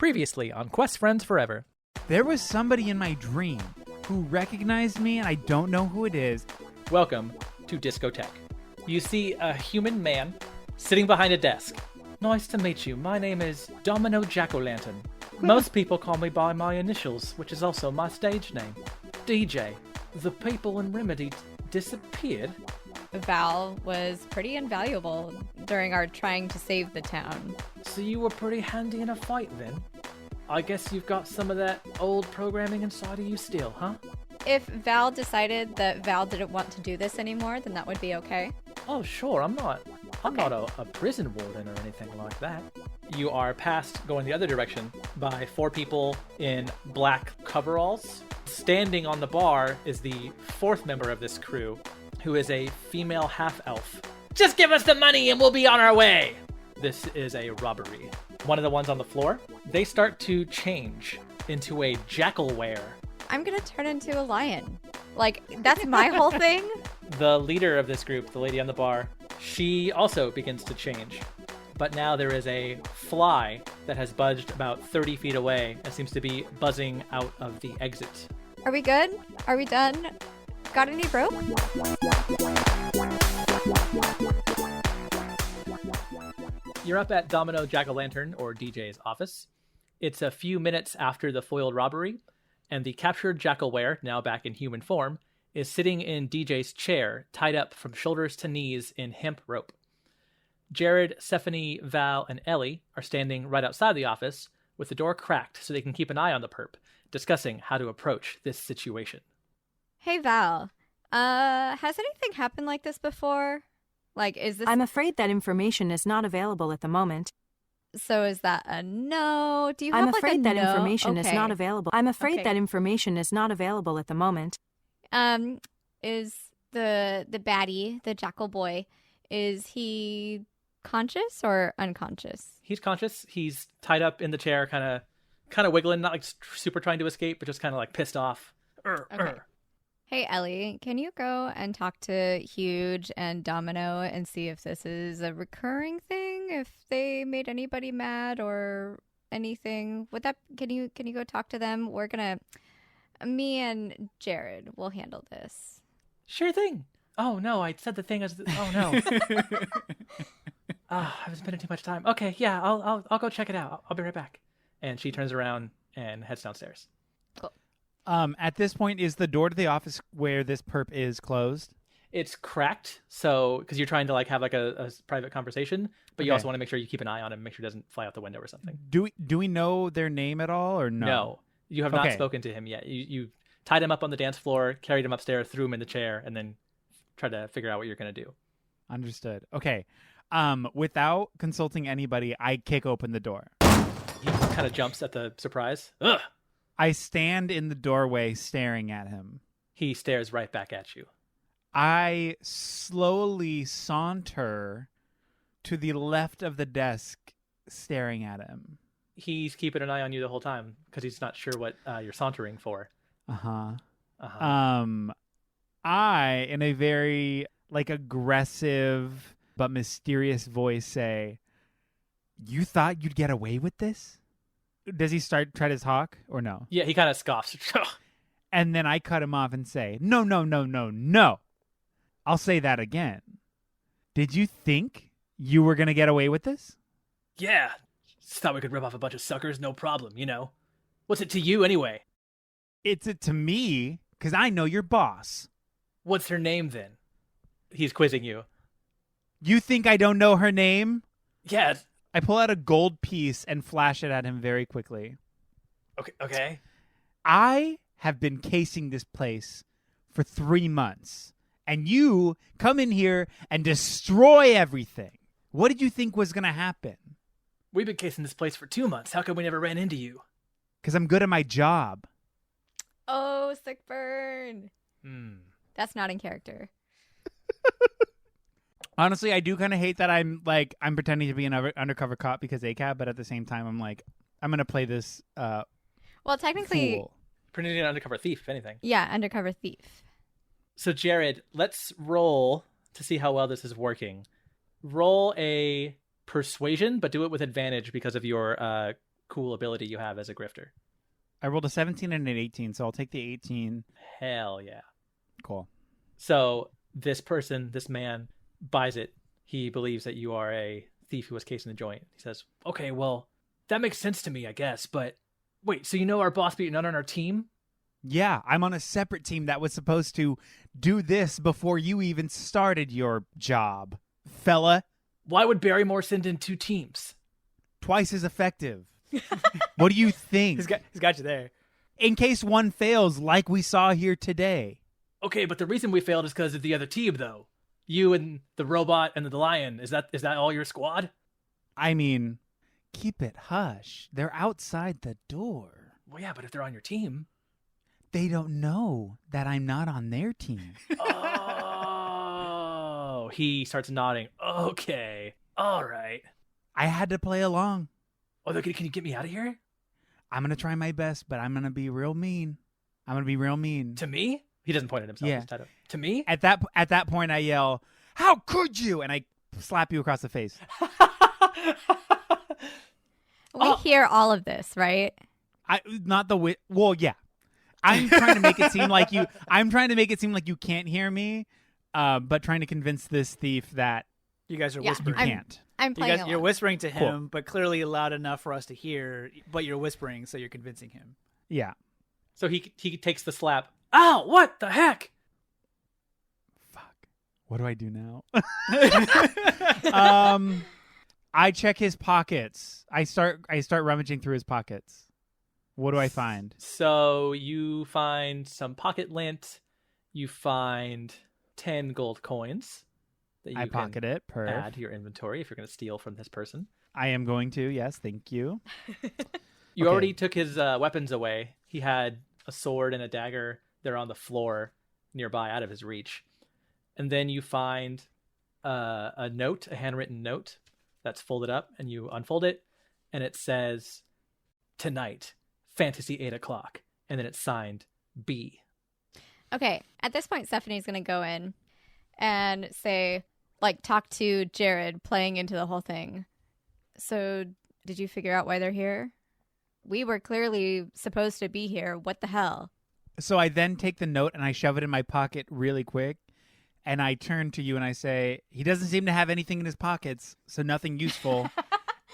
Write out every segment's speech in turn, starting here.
Previously on Quest Friends Forever. There was somebody in my dream who recognized me, and I don't know who it is. Welcome to Discotech. You see a human man sitting behind a desk. Nice to meet you. My name is Domino Jack-O-Lantern. Most people call me by my initials, which is also my stage name. DJ. The people in Remedy disappeared. Val was pretty invaluable during our trying to save the town. So you were pretty handy in a fight then? I guess you've got some of that old programming inside of you still, huh? If Val decided that Val didn't want to do this anymore, then that would be okay. Oh, sure. I'm not a prison warden or anything like that. You are passed going the other direction by 4 people in black coveralls. Standing on the bar is the 4th member of this crew, who is a female half-elf. Just give us the money and we'll be on our way! This is a robbery. One of the ones on the floor, they start to change into a jackal-ware. I'm gonna turn into a lion. Like, that's my whole thing? The leader of this group, the lady on the bar, she also begins to change. But now there is a fly that has budged about 30 feet away and seems to be buzzing out of the exit. Are we good? Are we done? Got any rope? You're up at Domino Jack-O-Lantern, or DJ's office. It's a few minutes after the foiled robbery, and the captured jackal-ware, now back in human form, is sitting in DJ's chair, tied up from shoulders to knees in hemp rope. Jared, Stephanie, Val, and Ellie are standing right outside the office, with the door cracked so they can keep an eye on the perp, discussing how to approach this situation. Hey, Val. Has anything happened like this before? Like, is this... I'm afraid that information is not available at the moment. So is that a no? Do you have I'm like a afraid that no? information is not available. I'm afraid Okay. that information is not available at the moment. Is the baddie, the jackal boy, is he conscious or unconscious? He's conscious. He's tied up in the chair, kind of wiggling, not like super trying to escape, but just kind of like pissed off. Okay. Hey, Ellie, can you go and talk to Huge and Domino and see if this is a recurring thing? If they made anybody mad or anything? Can you go talk to them? Me and Jared will handle this. Sure thing. Oh no, I said the thing as. Oh no. I was spending too much time. Okay, yeah, I'll go check it out. I'll be right back. And she turns around and heads downstairs. Cool. At this point, is the door to the office where this perp is closed? It's cracked, so because you're trying to like have like a private conversation, but you also want to make sure you keep an eye on him, make sure he doesn't fly out the window or something. Do we know their name at all, or no? No, you have not spoken to him yet. You tied him up on the dance floor, carried him upstairs, threw him in the chair, and then tried to figure out what you're going to do. Understood. Okay. Without consulting anybody, I kick open the door. He just kind of jumps at the surprise. Ugh! I stand in the doorway staring at him. He stares right back at you. I slowly saunter to the left of the desk, staring at him. He's keeping an eye on you the whole time because he's not sure what you're sauntering for. I, in a very aggressive but mysterious voice, say, "You thought you'd get away with this?" Does he try to talk or no? Yeah, he kind of scoffs. And then I cut him off and say, No. I'll say that again. Did you think you were going to get away with this? Yeah. Just thought we could rip off a bunch of suckers, no problem, you know. What's it to you anyway? It's it to me, because I know your boss. What's her name then? He's quizzing you. You think I don't know her name? Yeah. I pull out a gold piece and flash it at him very quickly. Okay. I have been casing this place for 3 months, and you come in here and destroy everything. What did you think was going to happen? We've been casing this place for 2 months. How come we never ran into you? Because I'm good at my job. Oh, sick burn. That's not in character. Honestly, I do kind of hate that I'm pretending to be an undercover cop because ACAB, but at the same time, I'm going to play this well, technically, fool. Pretending an undercover thief, if anything. Yeah, undercover thief. So, Jared, let's roll to see how well this is working. Roll a persuasion, but do it with advantage because of your cool ability you have as a grifter. I rolled a 17 and an 18, so I'll take the 18. Hell yeah. Cool. So this man, buys it. He believes that you are a thief who was casing the joint. He says, okay, well, that makes sense to me, I guess. But wait, so you know our boss, but you're not on our team? Yeah, I'm on a separate team that was supposed to do this before you even started your job, fella. Why would Barrymore send in 2 teams? Twice as effective. What do you think? He's got you there. In case one fails, like we saw here today. Okay, but the reason we failed is because of the other team, though. You and the robot and the lion. Is that all your squad? I mean, keep it hush. They're outside the door. Well, yeah, but if they're on your team. They don't know that I'm not on their team. Oh, he starts nodding. Okay, all right. I had to play along. Oh, can you get me out of here? I'm going to try my best, but I'm going to be real mean. To me? He doesn't point at himself. Yeah. He's tied up. To me? At that point, I yell, "How could you?" And I slap you across the face. We hear all of this, right? Well, yeah. I'm trying to make it seem like you. I'm trying to make it seem like you can't hear me, but trying to convince this thief that You guys are Yeah, whispering. you can't. I'm playing You're along. whispering to him, Cool. but clearly loud enough for us to hear. But you're whispering, so you're convincing him. Yeah. So he takes the slap. Ow, what the heck? Fuck. What do I do now? I check his pockets. I start rummaging through his pockets. What do I find? So you find some pocket lint. You find 10 gold coins that you I can pocket it. add to your inventory if you're going to steal from this person. I am going to. Yes, thank you. You Okay. already took his weapons away. He had a sword and a dagger. They're on the floor nearby, out of his reach. And then you find a note, a handwritten note that's folded up, and you unfold it, and it says, "Tonight, fantasy 8 o'clock." And then it's signed B. Okay, at this point, Stephanie's going to go in and say, talk to Jared playing into the whole thing. So, did you figure out why they're here? We were clearly supposed to be here. What the hell? So I then take the note and I shove it in my pocket really quick. And I turn to you and I say, he doesn't seem to have anything in his pockets, so nothing useful.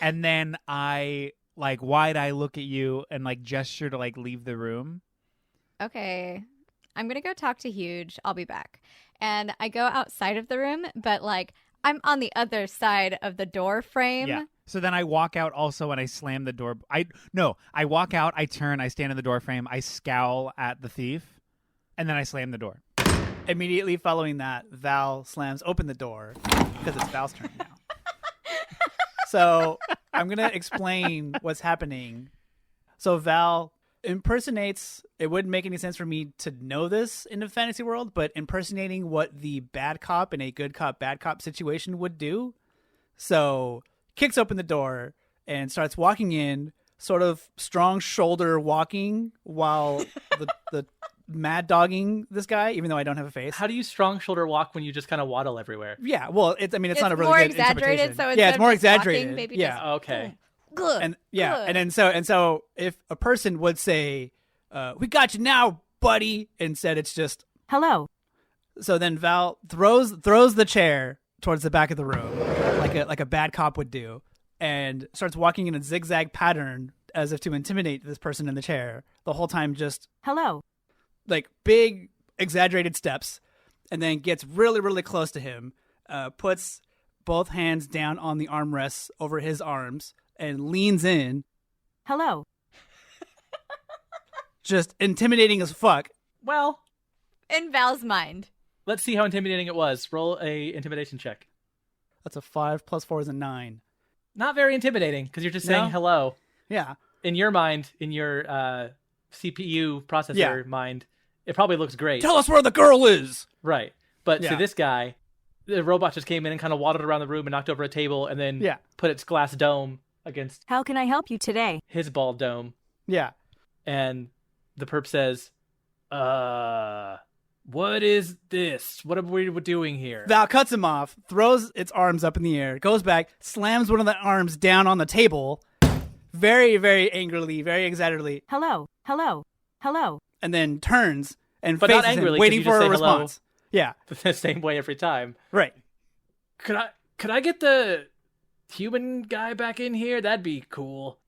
And then I, wide-eye look at you and, gesture to, leave the room. Okay, I'm going to go talk to Huge. I'll be back. And I go outside of the room, but, I'm on the other side of the door frame. Yeah. So then I walk out also and I slam the door. I walk out, I turn, I stand in the door frame, I scowl at the thief, and then I slam the door. Immediately following that, Val slams open the door because it's Val's turn now. So I'm going to explain what's happening. So Val impersonates, it wouldn't make any sense for me to know this in the fantasy world, but impersonating what the bad cop in a good cop, bad cop situation would do. So kicks open the door and starts walking in, sort of strong shoulder walking while the mad dogging this guy, even though I don't have a face. How do you strong shoulder walk when you just kind of waddle everywhere? Yeah, well, it's not a really more good exaggerated, interpretation. so yeah, instead it's of more just walking, exaggerated. maybe yeah, just- Okay. Good. and yeah, good. and so if a person would say, "We got you now, buddy," instead it's just Hello. so. Then Val throws the chair towards the back of the room, like a bad cop would do, and starts walking in a zigzag pattern as if to intimidate this person in the chair. The whole time, just Hello. big exaggerated steps, and then gets really, really close to him, puts both hands down on the armrests over his arms, and leans in, Hello. just intimidating as fuck. Well, In Val's mind. let's see how intimidating it was. Roll a intimidation check. That's a 5 plus 4 is a 9. Not very intimidating because you're just saying No? hello. Yeah. In your mind, in your CPU processor mind, it probably looks great. Tell us where the girl is. Right. But Yeah. to this guy, the robot just came in and kind of waddled around the room and knocked over a table and then Yeah. put its glass dome against How can I help you today? his bald dome. Yeah. And the perp says, what is this? What are we doing here? Val cuts him off, throws its arms up in the air, goes back, slams one of the arms down on the table, very, very angrily, very excitedly, Hello, hello, hello. and then turns and But not faces him, angrily, 'cause waiting you for just a say hello. response. Yeah, The same way every time. right. Could I get the human guy back in here? That'd be cool.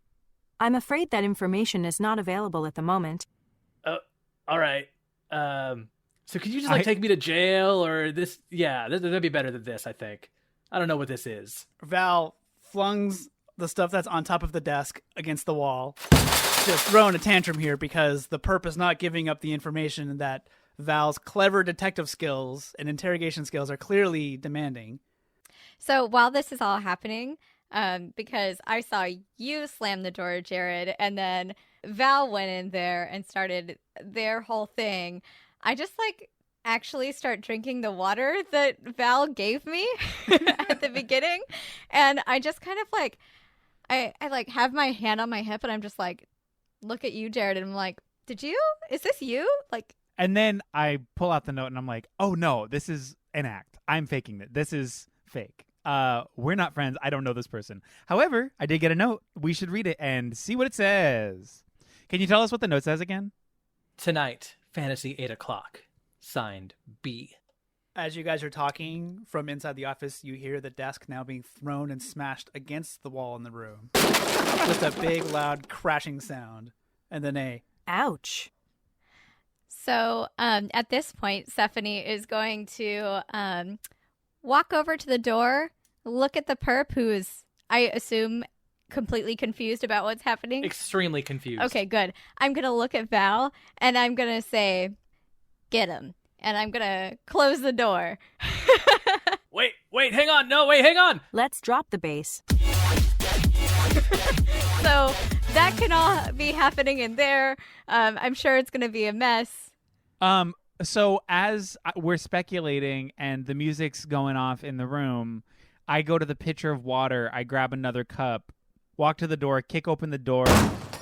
I'm afraid that information is not available at the moment. All right. So could you just take me to jail or this? Yeah, that'd be better than this, I think. I don't know what this is. Val flungs the stuff that's on top of the desk against the wall, just throwing a tantrum here because the perp is not giving up the information that Val's clever detective skills and interrogation skills are clearly demanding. So while this is all happening, because I saw you slam the door, Jared, and then Val went in there and started their whole thing, I just actually start drinking the water that Val gave me at the beginning. And I just kind of I have my hand on my hip and I'm just look at you, Jared, and I'm like, is this you? And then I pull out the note and I'm like, oh no, this is an act. I'm faking it. This is fake. We're not friends. I don't know this person. However, I did get a note. We should read it and see what it says. Can you tell us what the note says again? Tonight, fantasy 8 o'clock. Signed, B. As you guys are talking from inside the office, you hear the desk now being thrown and smashed against the wall in the room. Just a big, loud crashing sound. And then Ouch. So at this point, Stephanie is going to walk over to the door, look at the perp, who is, I assume, completely confused about what's happening. Extremely confused. Okay, good. I'm going to look at Val, and I'm going to say, get him. And I'm going to close the door. Wait, hang on. No, wait, hang on. Let's drop the bass. So that can all be happening in there. I'm sure it's going to be a mess. So as we're speculating and the music's going off in the room, I go to the pitcher of water, I grab another cup, walk to the door, kick open the door,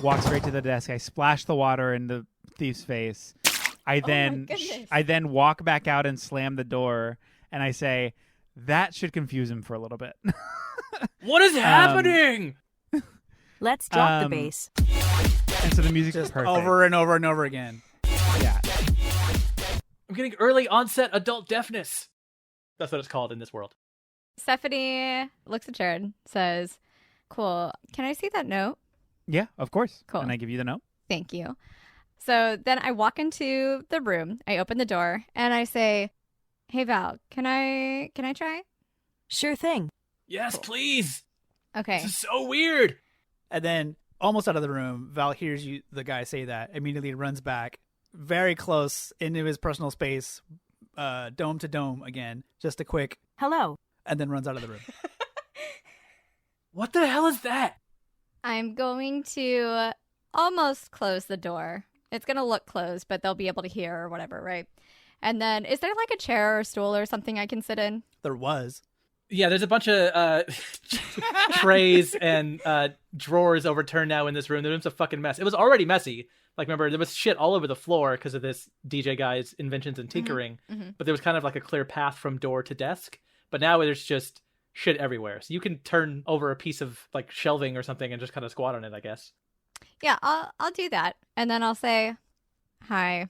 walk straight to the desk. I splash the water in the thief's face. I then walk back out and slam the door, and I say, that should confuse him for a little bit. What is happening? Let's drop the bass. And so the music's just perfect. over and over and over again. Yeah. I'm getting early onset adult deafness. That's what it's called in this world. Stephanie looks at Jared, says, cool. Can I see that note? Yeah, of course. Cool. And I give you the note. Thank you. So then I walk into the room, I open the door, and I say, hey, Val, can I try? Sure thing. Yes, please. Okay. This is so weird. And then, almost out of the room, Val hears the guy say that, immediately runs back, very close into his personal space, dome to dome again, just a quick, Hello. and then runs out of the room. What the hell is that? I'm going to almost close the door. It's going to look closed, but they'll be able to hear or whatever, right? And then, is there a chair or stool or something I can sit in? There was. Yeah, there's a bunch of trays and drawers overturned now in this room. The room's a fucking mess. It was already messy. Remember, there was shit all over the floor because of this DJ guy's inventions and tinkering. Mm-hmm. But there was kind of a clear path from door to desk. But now there's just shit everywhere. So you can turn over a piece of shelving or something and just kind of squat on it, I guess. Yeah, I'll do that. And then I'll say, hi,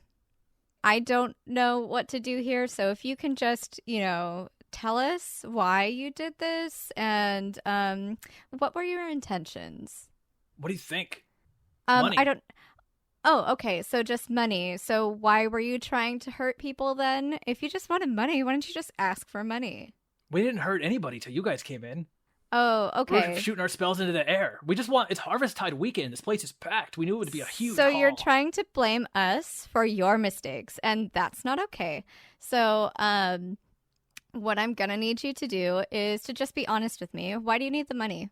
I don't know what to do here. So if you can just, tell us why you did this and what were your intentions? What do you think? Money. Oh, okay. So just money. So why were you trying to hurt people then? If you just wanted money, why didn't you just ask for money? We didn't hurt anybody till you guys came in. Oh, okay. We're shooting our spells into the air. We just it's Harvesttide weekend. This place is packed. We knew it would be a huge So you're haul. trying to blame us for your mistakes, and that's not okay. So, what I'm gonna need you to do is to just be honest with me. Why do you need the money?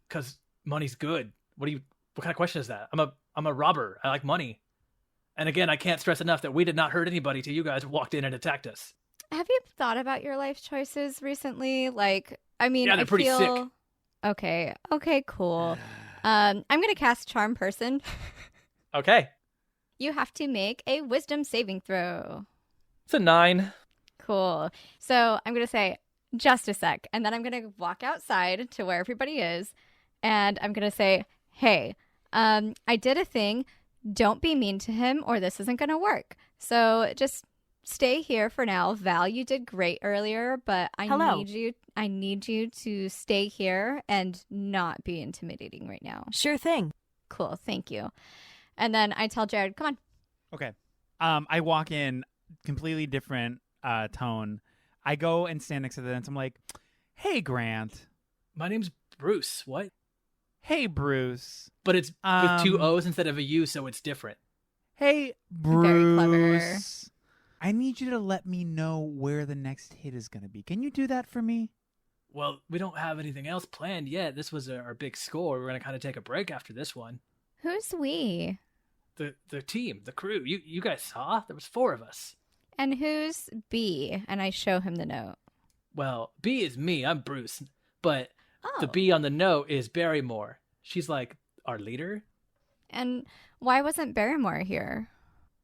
Because money's good. What kind of question is that? I'm a robber. I like money. And again, I can't stress enough that we did not hurt anybody till you guys walked in and attacked us. Have you thought about your life choices recently? Yeah, they're pretty sick. Okay, cool. I'm gonna cast Charm Person. Okay. You have to make a Wisdom saving throw. It's a 9. Cool. So I'm going to say, just a sec. And then I'm going to walk outside to where everybody is. And I'm going to say, hey, I did a thing. Don't be mean to him or this isn't going to work. So just stay here for now. Val, you did great earlier, but Hello. I need you to stay here and not be intimidating right now. Sure thing. Cool, thank you. And then I tell Jared, come on. Okay. I walk in, completely different tone. I go and stand next to the dentist. I'm like, hey, Grant. My name's Bruce. What? Hey, Bruce. But it's with 2 O's instead of a U, so it's different. Hey, Very clever. Bruce. I need you to let me know where the next hit is going to be. Can you do that for me? Well, we don't have anything else planned yet. This was our big score. We're going to kind of take a break after this one. Who's we? The team, the crew. You guys saw? There was 4 of us. And who's B? And I show him the note. Well, B is me. I'm Bruce. But Oh. the B on the note is Barrymore. She's like our leader. And why wasn't Barrymore here?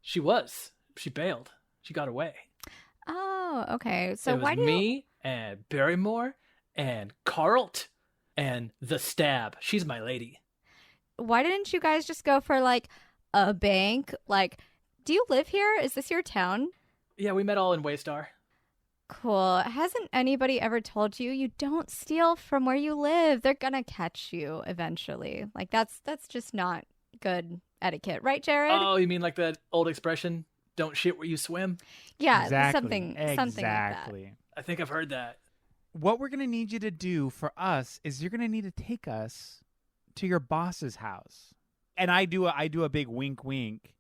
She was. She bailed. She got away. Oh, okay. So it was why do me and Barrymore and Carlt and the Stab. She's my lady. why didn't you guys just go for like a bank? Like, do you live here? Is this your town? Yeah, we met all in Waystar. Cool. Hasn't anybody ever told you you don't steal from where you live? They're gonna catch you eventually. Like that's just not good etiquette, right, Jared? Oh, you mean like that old expression, don't shit where you swim? Yeah, Exactly. something like that. Exactly. I think I've heard that. What we're going to need you to do for us is you're going to need to take us to your boss's house. And I do a big wink wink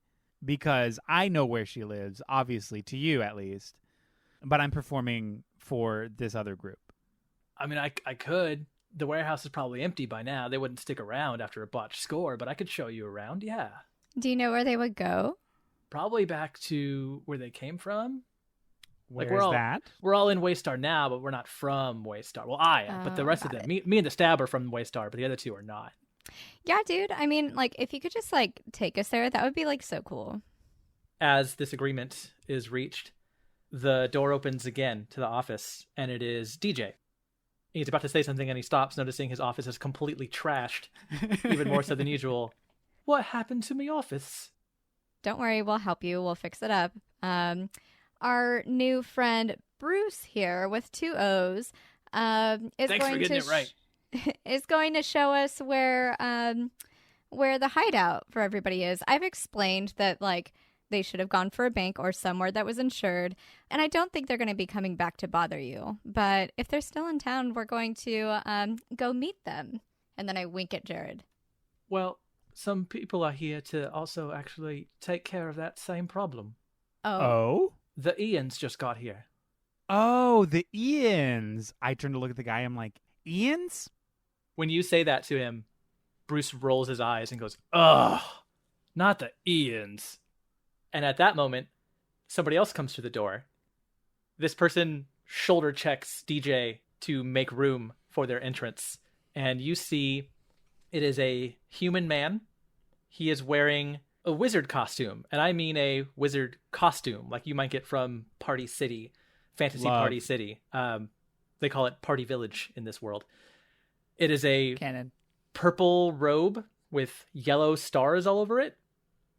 because I know where she lives, obviously, to you at least. But I'm performing for this other group. I mean, I could. The warehouse is probably empty by now. They wouldn't stick around after a botched score, but I could show you around, yeah. Do you know where they would go? Probably back to where they came from. Where's we're all- that? We're all in Waystar now, but we're not from Waystar. Well, I am, but the Oh, rest of got them, it. me and the Stab are from Waystar, but the other 2 are not. Yeah, dude. I mean, like, if you could just like take us there, that would be like so cool. As this agreement is reached, the door opens again to the office, and it is DJ. He's about to say something, and he stops, noticing his office is completely trashed, even more so than usual. What happened to me office? Don't worry, we'll help you. We'll fix it up. Our new friend Bruce here with 2 O's is Thanks for going getting to it right. is going to show us where the hideout for everybody is. I've explained that like they should have gone for a bank or somewhere that was insured, and I don't think they're going to be coming back to bother you. But if they're still in town, we're going to go meet them. And then I wink at Jared. Well, some people are here to also actually take care of that same problem. Oh? The Ians just got here. Oh, the Ians. I turn to look at the guy. I'm like, Ians? When you say that to him, Bruce rolls his eyes and goes, ugh, not the Ians. And at that moment, somebody else comes through the door. This person shoulder checks DJ to make room for their entrance. And you see it is a human man. He is wearing a wizard costume. And I mean a wizard costume, like you might get from Party City, Fantasy Love. Party City. They call it Party Village in this world. It is a Canon. purple robe with yellow stars all over it.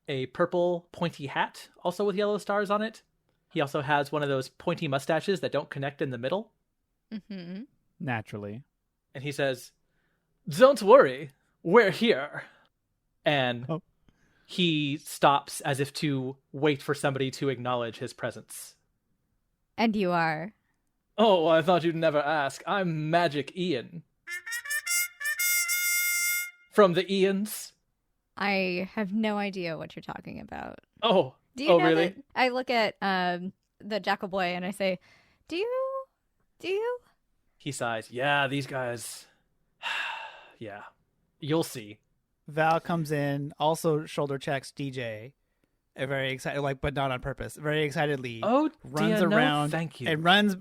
A purple pointy hat, also with yellow stars on it. He also has one of those pointy mustaches that don't connect in the middle. Mm-hmm. Naturally. And he says, "Don't worry, we're here." And Oh. he stops as if to wait for somebody to acknowledge his presence. And you are. Oh, I thought you'd never ask. I'm Magic Ian. From the Ians. I have no idea what you're talking about. Oh, Do you oh, know really? that I look at the Jackal Boy and I say, Do you? He sighs. Yeah, these guys. Yeah, you'll see. Val comes in, also shoulder checks DJ, very excited, like, but not on purpose. Very excitedly, Oh, runs dear, no, around, thank you. and runs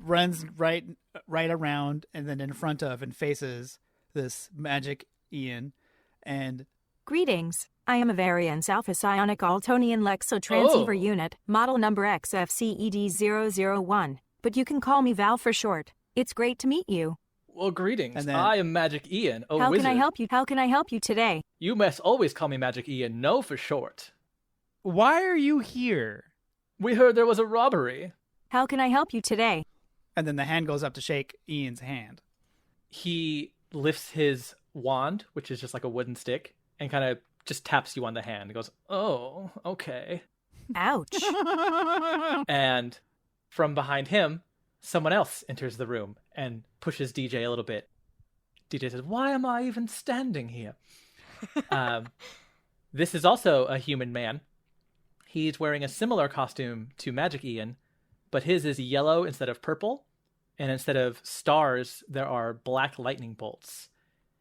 right around, and then in front of and faces this Magic Ian, and Greetings. I am a Variance Alpha Psionic Altonian Lexo Transceiver Oh. Unit, model number XFCED001. But you can call me Val for short. It's great to meet you. Well, greetings. And then- I am Magic Ian, a How wizard. can I help you? How can I help you today? You must always call me Magic Ian, no for short. Why are you here? We heard there was a robbery. How can I help you today? And then the hand goes up to shake Ian's hand. He lifts his wand, which is just like a wooden stick, and kind of just taps you on the hand. He goes, "Oh, okay." Ouch. And from behind him, someone else enters the room and pushes DJ a little bit. DJ says, "Why am I even standing here?" This is also a human man. He's wearing a similar costume to Magic Ian, but his is yellow instead of purple, and instead of stars, there are black lightning bolts.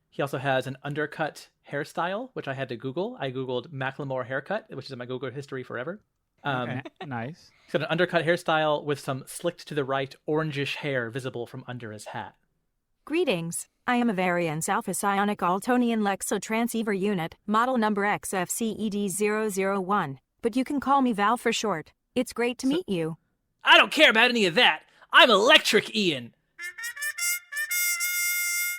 He also has an undercut hairstyle, which I had to Google. I Googled Macklemore haircut, which is in my Google history forever. Okay, nice. He's got an undercut hairstyle with some slicked to the right orangish hair visible from under his hat. Greetings. I am a Variance Alpha Psionic Altonian Lexo Transceiver Unit, model number XFCED001. But you can call me Val for short. It's great to meet you. I don't care about any of that. I'm Electric Ian.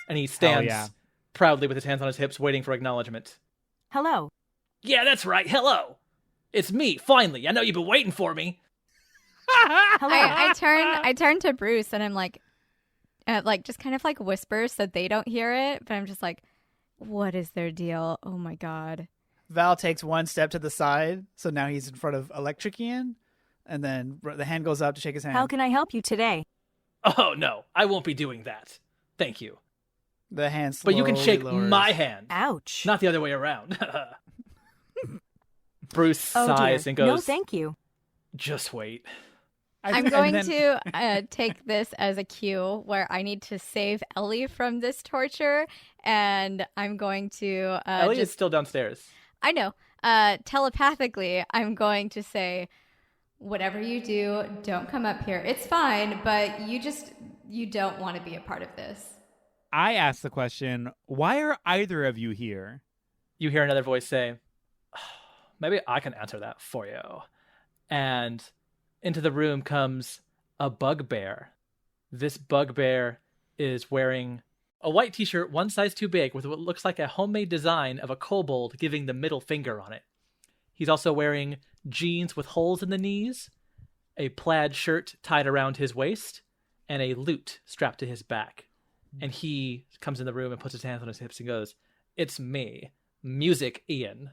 And he stands proudly with his hands on his hips, waiting for acknowledgement. Hello. Yeah, that's right. Hello. It's me, finally. I know you've been waiting for me. Hello. I turn to Bruce and I'm like just kind of like whispers so they don't hear it, but I'm just like, what is their deal? Oh my god. Val takes one step to the side, so now he's in front of Electric Ian, and then the hand goes up to shake his hand. How can I help you today? Oh, no. I won't be doing that. Thank you. The hand But you can shake lowers. my hand. Ouch. Not the other way around. Bruce Oh, sighs dear. and goes, No, thank you. just wait. I'm going to take this as a cue where I need to save Ellie from this torture, and I'm going to Ellie is still downstairs. I know. Telepathically, I'm going to say, whatever you do, don't come up here. It's fine, but you don't want to be a part of this. I asked the question, why are either of you here? You hear another voice say, maybe I can answer that for you. And into the room comes a bugbear. This bugbear is wearing a white t-shirt one size too big with what looks like a homemade design of a kobold giving the middle finger on it. He's also wearing jeans with holes in the knees, a plaid shirt tied around his waist, and a lute strapped to his back. And he comes in the room and puts his hands on his hips and goes, "It's me, Music Ian."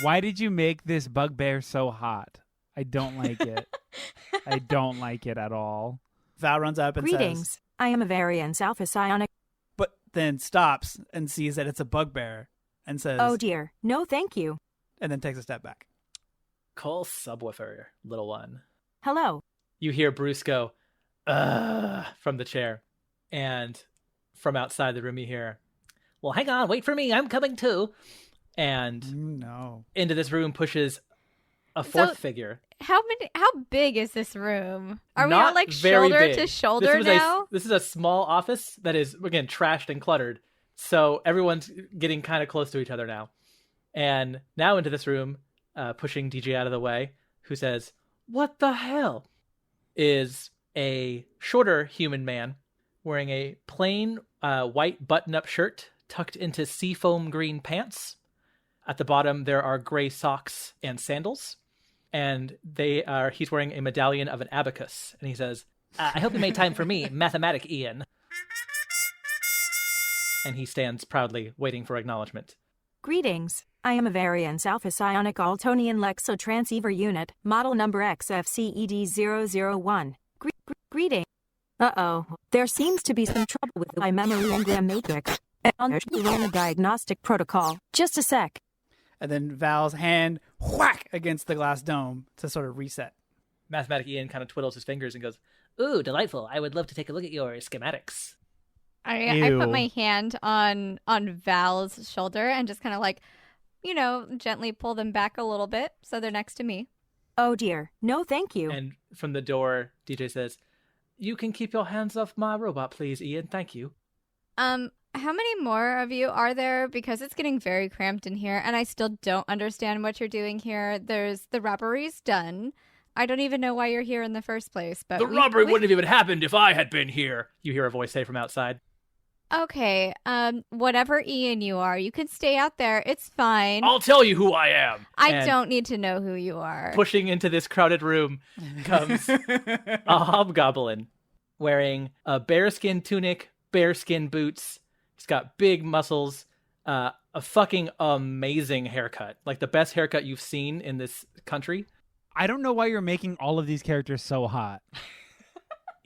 Why did you make this bugbear so hot? I don't like it. I don't like it at all. Val runs up and Greetings. says, I am a Variance Alpha Psionic. but then stops and sees that it's a bugbear and says, Oh dear. No, thank you. and then takes a step back. Call subwoofer, little one. Hello. You hear Bruce go, "Ugh," from the chair. And from outside the room you hear, "Well, hang on, wait for me, I'm coming too." And No. into this room pushes a fourth So- figure. How big is this room? Are we Not all like very shoulder big. to shoulder was now? This is a small office that is, again, trashed and cluttered. So everyone's getting kind of close to each other now. And now into this room, pushing DJ out of the way, who says, "What the hell?" is a shorter human man wearing a plain white button-up shirt tucked into seafoam green pants. At the bottom, there are gray socks and sandals. And he's wearing a medallion of an abacus. And he says, "I hope you made time for me, Mathematic Ian." And he stands proudly, waiting for acknowledgement. Greetings. I am a Variance Alpha Psionic Altonian Lexo Transceiver Unit, model number XFCED001. Greeting. Uh-oh. There seems to be some trouble with my memory engram matrix. And run a diagnostic protocol. Just a sec. And then Val's hand whack against the glass dome to sort of reset. Mathematic Ian kind of twiddles his fingers and goes, "Ooh, delightful. I would love to take a look at your schematics." I Ew. put my hand on Val's shoulder and just kind of like, gently pull them back a little bit so they're next to me. Oh dear. No, thank you. And from the door, DJ says, "You can keep your hands off my robot, please, Ian. Thank you." How many more of you are there? Because it's getting very cramped in here, and I still don't understand what you're doing here. The robbery's done. I don't even know why you're here in the first place. But The robbery wouldn't have even happened if I had been here, you hear a voice say from outside. Okay, whatever Ian you are, you can stay out there. It's fine. I'll tell you who I am. I And don't need to know who you are. pushing into this crowded room comes a hobgoblin wearing a bearskin tunic, bearskin boots. He's got big muscles, a fucking amazing haircut. Like the best haircut you've seen in this country. I don't know why you're making all of these characters so hot.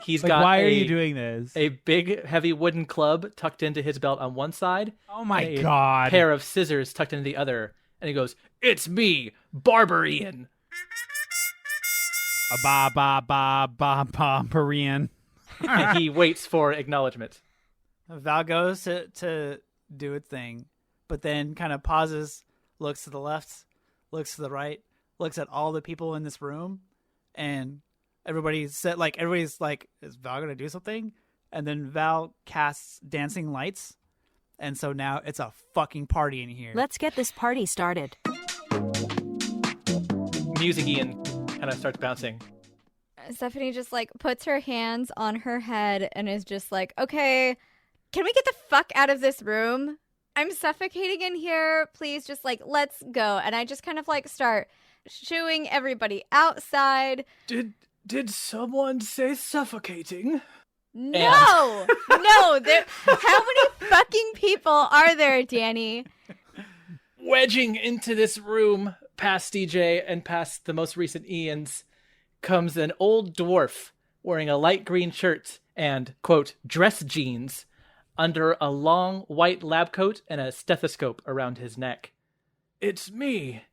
He's Like, got why are you doing this? a big, heavy wooden club tucked into his belt on one side. Oh my and a god. pair of scissors tucked into the other. And he goes, "It's me, Barbarian." A ba ba ba ba ba Korean. And he waits for acknowledgement. Val goes to do its thing, but then kind of pauses, looks to the left, looks to the right, looks at all the people in this room, and everybody's like, is Val gonna do something? And then Val casts dancing lights, and so now it's a fucking party in here. Let's get this party started. Music Ian kind of starts bouncing. Stephanie just like puts her hands on her head and is just like, okay, can we get the fuck out of this room? I'm suffocating in here. Please just like, let's go. And I just kind of like start shooing everybody outside. Did someone say suffocating? No, no. How many fucking people are there, Danny? Wedging into this room past DJ and past the most recent Ian's comes an old dwarf wearing a light green shirt and, quote, dress jeans under a long white lab coat and a stethoscope around his neck. "It's me,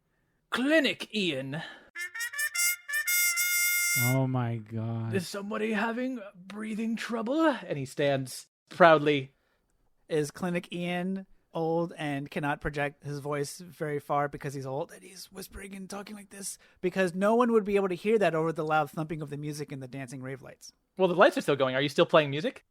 Clinic Ian. Oh my god. Is somebody having breathing trouble?" And he stands proudly. Is Clinic Ian old and cannot project his voice very far because he's old and he's whispering and talking like this? Because no one would be able to hear that over the loud thumping of the music and the dancing rave lights Well, the lights are still going. Are you still playing music?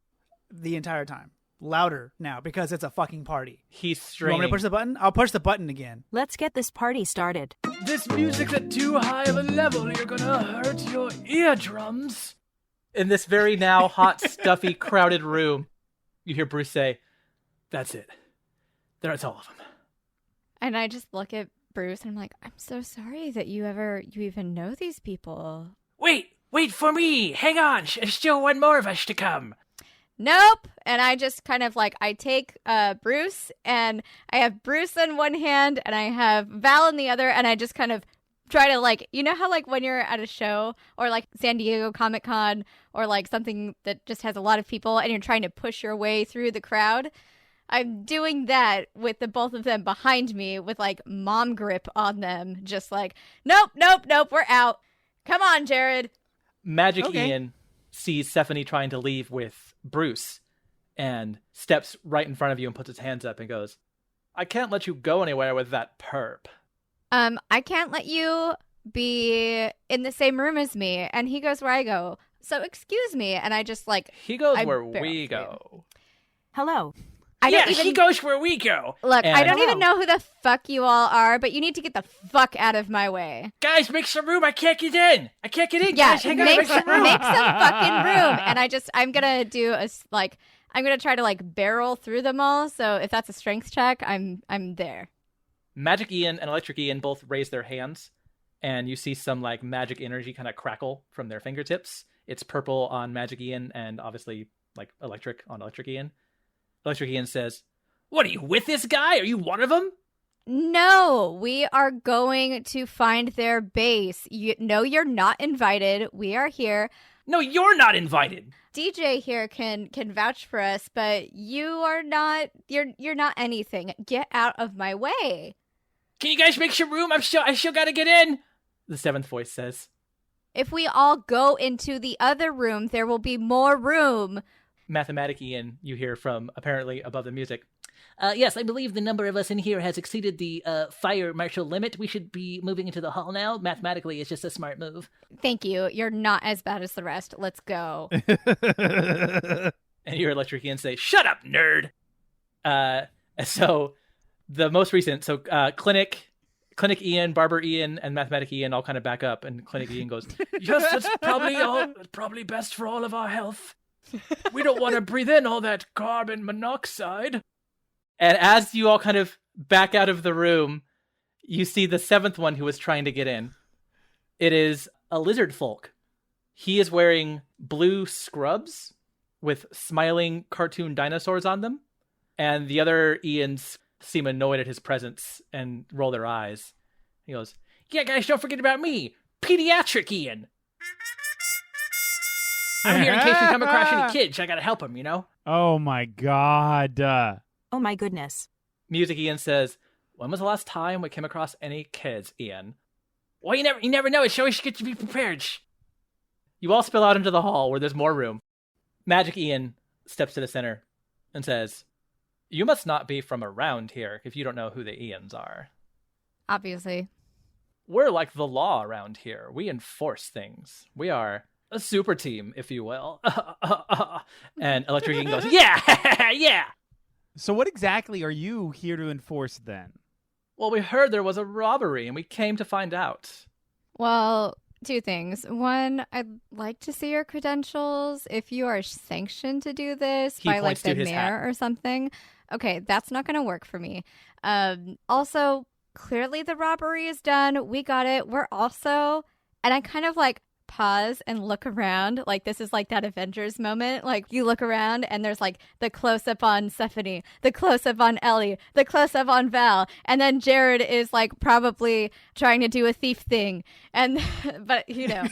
the entire time. Louder now because it's a fucking party. He's You want me straining. to push the button? I'll push the button again. Let's get this party started. This music's at too high of a level. You're gonna hurt your eardrums. In this very now hot, stuffy, crowded room, you hear Bruce say, "That's it. That's all of them." And I just look at Bruce and I'm like, I'm so sorry that you even know these people. Wait for me. Hang on. There's still one more of us to come. Nope. And I just kind of like, I take Bruce and I have Bruce in one hand and I have Val in the other. And I just kind of try to like, you know how like when you're at a show or like San Diego Comic Con or like something that just has a lot of people and you're trying to push your way through the crowd? I'm doing that with the both of them behind me with like mom grip on them. Just like, nope, we're out. Come on, Jared. Magic Okay. Ian sees Stephanie trying to leave with Bruce and steps right in front of you and puts his hands up and goes, "I can't let you go anywhere with that perp." I can't let you be in the same room as me. And he goes where I go. So excuse me. And I just like, He goes I where barely we see go. Hello. I don't He even goes where we go. look. I And- don't even Hello. know who the fuck you all are, but you need to get the fuck out of my way. Guys, make some room. I can't get in. Yeah, Guys, hang on. make Make some room. some fucking room. And I'm gonna do I'm gonna try to like barrel through them all. So if that's a strength check, I'm there. Magic Ian and Electric Ian both raise their hands, and you see some like magic energy kind of crackle from their fingertips. It's purple on Magic Ian and obviously like electric on Electric Ian. Electric Ian says, "What are you with this guy? Are you one of them?" No, we are going to find their base. No, you're not invited. We are here. No, you're not invited. DJ here can vouch for us, but you are not. You're not anything. Get out of my way. Can you guys make some room? I still gotta get in. The seventh voice says. If we all go into the other room, there will be more room. Mathematic Ian, you hear from apparently above the music. Yes, I believe the number of us in here has exceeded the fire marshal limit. We should be moving into the hall now. Mathematically, it's just a smart move. Thank you. You're not as bad as the rest. Let's go. And you hear Electric Ian say, "Shut up, nerd!" So the most recent, Clinic Ian, Barber Ian, and Mathematic Ian all kind of back up, and Clinic Ian goes, "Yes, that's probably best for all of our health." We don't want to breathe in all that carbon monoxide. And as you all kind of back out of the room, you see the seventh one who was trying to get in. It is a lizard folk. He is wearing blue scrubs with smiling cartoon dinosaurs on them. And the other Ians seem annoyed at his presence and roll their eyes. He goes, yeah, guys, don't forget about me, Pediatric Ian. I'm here in case we come across any kids. I gotta help them, you know? Oh, my God. Oh my goodness. Music Ian says, when was the last time we came across any kids, Ian? Well, you never know. It's always good to be prepared. You all spill out into the hall where there's more room. Magic Ian steps to the center and says, you must not be from around here if you don't know who the Ians are. Obviously. We're like the law around here. We enforce things. We are a super team, if you will. And Electric Ian goes, yeah, yeah. So what exactly are you here to enforce then? Well, we heard there was a robbery and we came to find out. Well, two things. One, I'd like to see your credentials. If you are sanctioned to do this He by like points to the his mayor hat. or something. Okay, that's not going to work for me. Also, clearly the robbery is done. We got it. We're also, and I kind of like pause and look around. Like this is like that Avengers moment. Like you look around and there's like the close up on Stephanie, the close up on Ellie, the close up on Val, and then Jared is like probably trying to do a thief thing. And but you know,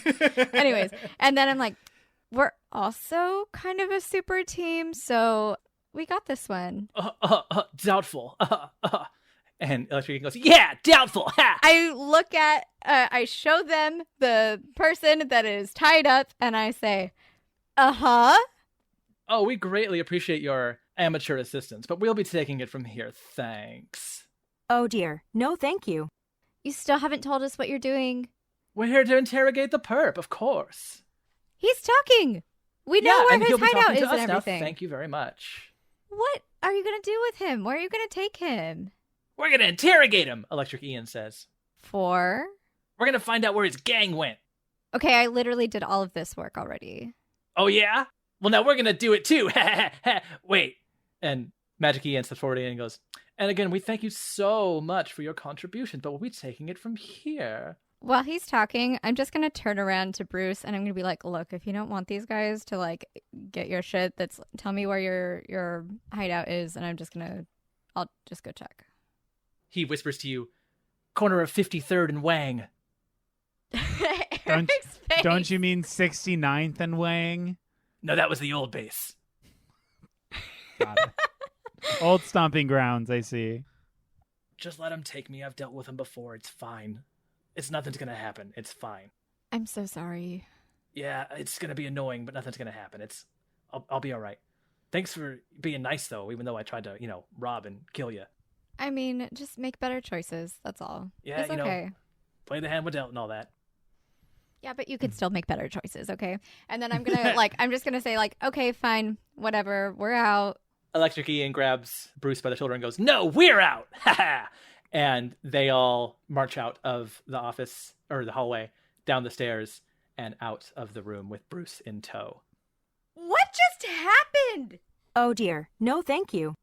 anyways. And then I'm like, we're also kind of a super team, so we got this one. Doubtful. And Electric Ian goes, yeah, doubtful. Ha! I look at, I show them the person that is tied up, and I say, uh-huh. Oh, we greatly appreciate your amateur assistance, but we'll be taking it from here. Thanks. Oh dear. No, thank you. You still haven't told us what you're doing. We're here to interrogate the perp, of course. He's talking. We know where and his he'll be hideout talking is to and us now. everything. Thank you very much. What are you going to do with him? Where are you going to take him? We're going to interrogate him, Electric Ian says. For? We're going to find out where his gang went. Okay, I literally did all of this work already. Oh, yeah? Well, now we're going to do it too. Wait. And Magic Ian steps forward and goes, and again, we thank you so much for your contribution, but we'll be taking it from here. While he's talking, I'm just going to turn around to Bruce and I'm going to be like, look, if you don't want these guys to like get your shit, tell me where your hideout is and I'll just go check. He whispers to you, corner of 53rd and Wang. Don't you mean 69th and Wang? No, that was the old base. Got it. Old stomping grounds, I see. Just let him take me. I've dealt with him before. It's fine. Nothing's going to happen. It's fine. I'm so sorry. Yeah, it's going to be annoying, but nothing's going to happen. I'll be all right. Thanks for being nice, though, even though I tried to, rob and kill you. I mean, just make better choices. That's all. Yeah, it's okay. Play the hand we're dealt and all that. Yeah, but you could still make better choices, okay? And then I'm gonna I'm just gonna say okay, fine, whatever, we're out. Electric Ian grabs Bruce by the shoulder and goes, "No, we're out!" And they all march out of the office or the hallway, down the stairs, and out of the room with Bruce in tow. What just happened? Oh dear. No, thank you.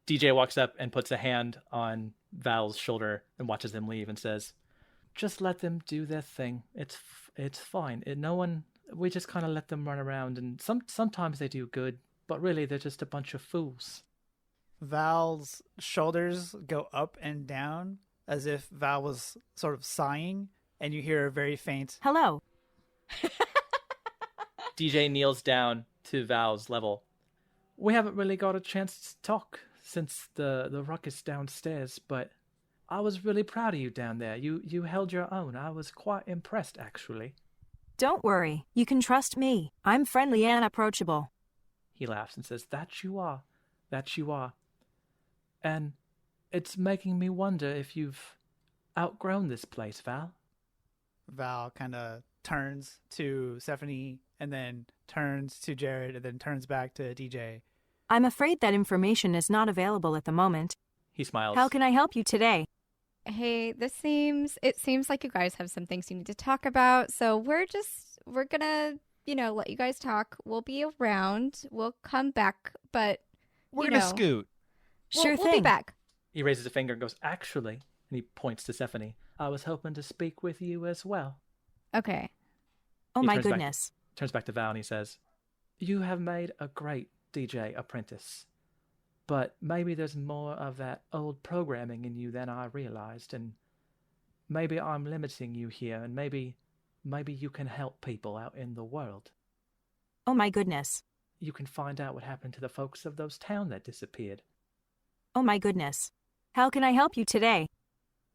DJ walks up and puts a hand on Val's shoulder and watches them leave and says, "Just let them do their thing. It's fine. We just kind of let them run around, and sometimes they do good, but really they're just a bunch of fools." Val's shoulders go up and down as if Val was sort of sighing, and you hear a very faint Hello. DJ kneels down to Val's level. "We haven't really got a chance to talk since the ruckus downstairs, but I was really proud of you down there. You held your own. I was quite impressed, actually." Don't worry. You can trust me. I'm friendly and approachable. He laughs and says, "That you are. That you are. And it's making me wonder if you've outgrown this place, Val." Val kind of turns to Stephanie and then turns to Jared and then turns back to DJ. I'm afraid that information is not available at the moment. He smiles. How can I help you today? Hey, it seems like you guys have some things you need to talk about, so we're gonna let you guys talk. We'll be around. We'll come back, but We're you gonna know, scoot. Sure we'll be thing. back. He raises a finger and goes, "Actually," and he points to Stephanie. "I was hoping to speak with you as well." Okay. Oh He my turns back- goodness. Turns back to Val and he says, "You have made a great DJ apprentice, but maybe there's more of that old programming in you than I realized, and maybe I'm limiting you here, and maybe you can help people out in the world. Oh my goodness. You can find out what happened to the folks of those town that disappeared. Oh my goodness. How can I help you today?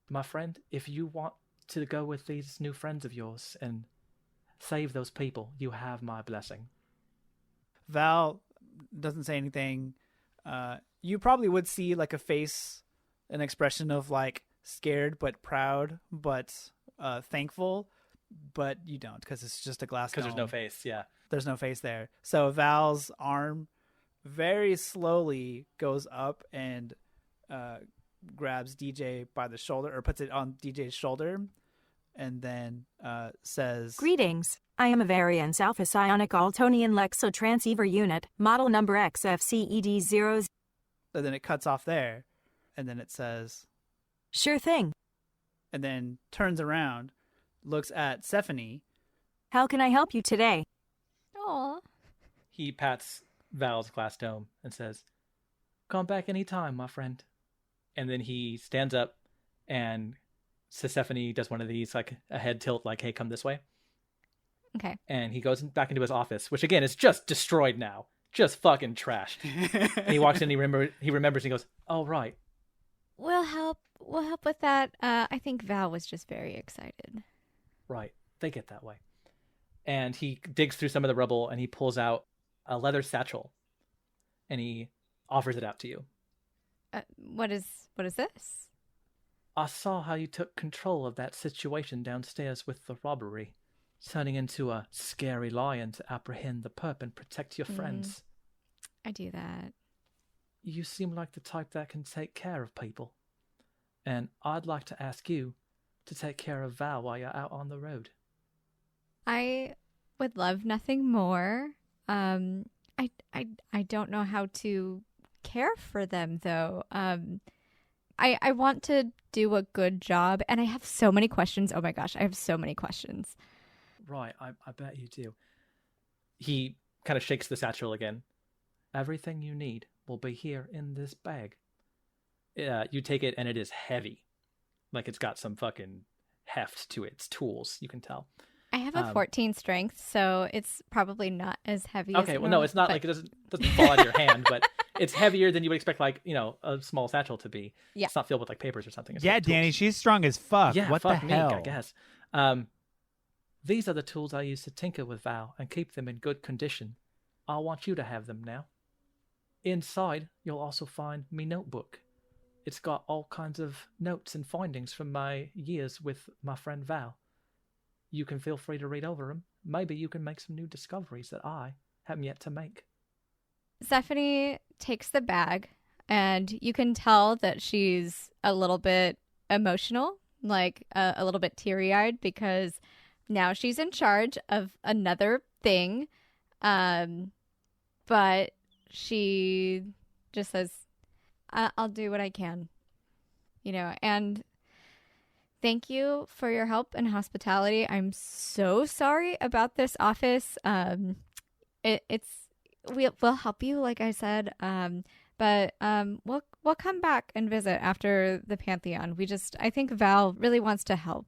My friend, if you want to go with these new friends of yours and save those people, you have my blessing." Val doesn't say anything. You probably would see like a face, an expression of like scared but proud but thankful, but you don't because it's just a glass Because there's no dome. face, yeah. There's no face there. So Val's arm very slowly goes up and grabs DJ by the shoulder, or puts it on DJ's shoulder, and then says, Greetings. I am a variance alpha psionic Altonian Lexo transceiver unit, model number XFCED0. and then it cuts off there, and then it says, Sure thing. and then turns around, looks at Stephanie. How can I help you today? Aw. He pats Val's glass dome and says, "Come back any time, my friend." And then he stands up and Stephanie does one of these, like a head tilt, like, "Hey, come this way." Okay. And he goes back into his office, which again is just destroyed now. Just fucking trashed. And he walks in, he remembers, and he goes, "Oh, right." We'll help with that. I think Val was just very excited. Right. They get that way. And he digs through some of the rubble and he pulls out a leather satchel and he offers it out to you. What is this? "I saw how you took control of that situation downstairs with the robbery, turning into a scary lion to apprehend the perp and protect your friends. I do that. You seem like the type that can take care of people. And I'd like to ask you to take care of Val while you're out on the road." I would love nothing more. I don't know how to care for them though. I want to do a good job, and I have so many questions. Oh my gosh, I have so many questions. "Right, I bet you do." He kind of shakes the satchel again. "Everything you need will be here in this bag." You take it and it is heavy. Like it's got some fucking heft to its tools, you can tell. I have a 14 strength, so it's probably not as heavy as Okay, well, no, normal, it's not but- like it doesn't fall out of your hand, but it's heavier than you would expect, like, a small satchel to be. Yeah. It's not filled with like papers or something. It's Yeah, like tools. Danny, she's strong as fuck. Yeah, what fuck the me, hell? I guess. These are the tools I use to tinker with Val and keep them in good condition. I want you to have them now. Inside, you'll also find me notebook. It's got all kinds of notes and findings from my years with my friend Val. You can feel free to read over them. Maybe you can make some new discoveries that I haven't yet to make. Stephanie takes the bag, and you can tell that she's a little bit emotional, like a little bit teary-eyed, because now she's in charge of another thing. But she just says, I'll do what I can, and thank you for your help and hospitality. I'm so sorry about this office. We'll help you, like I said. But we'll come back and visit after the Pantheon. I think Val really wants to help,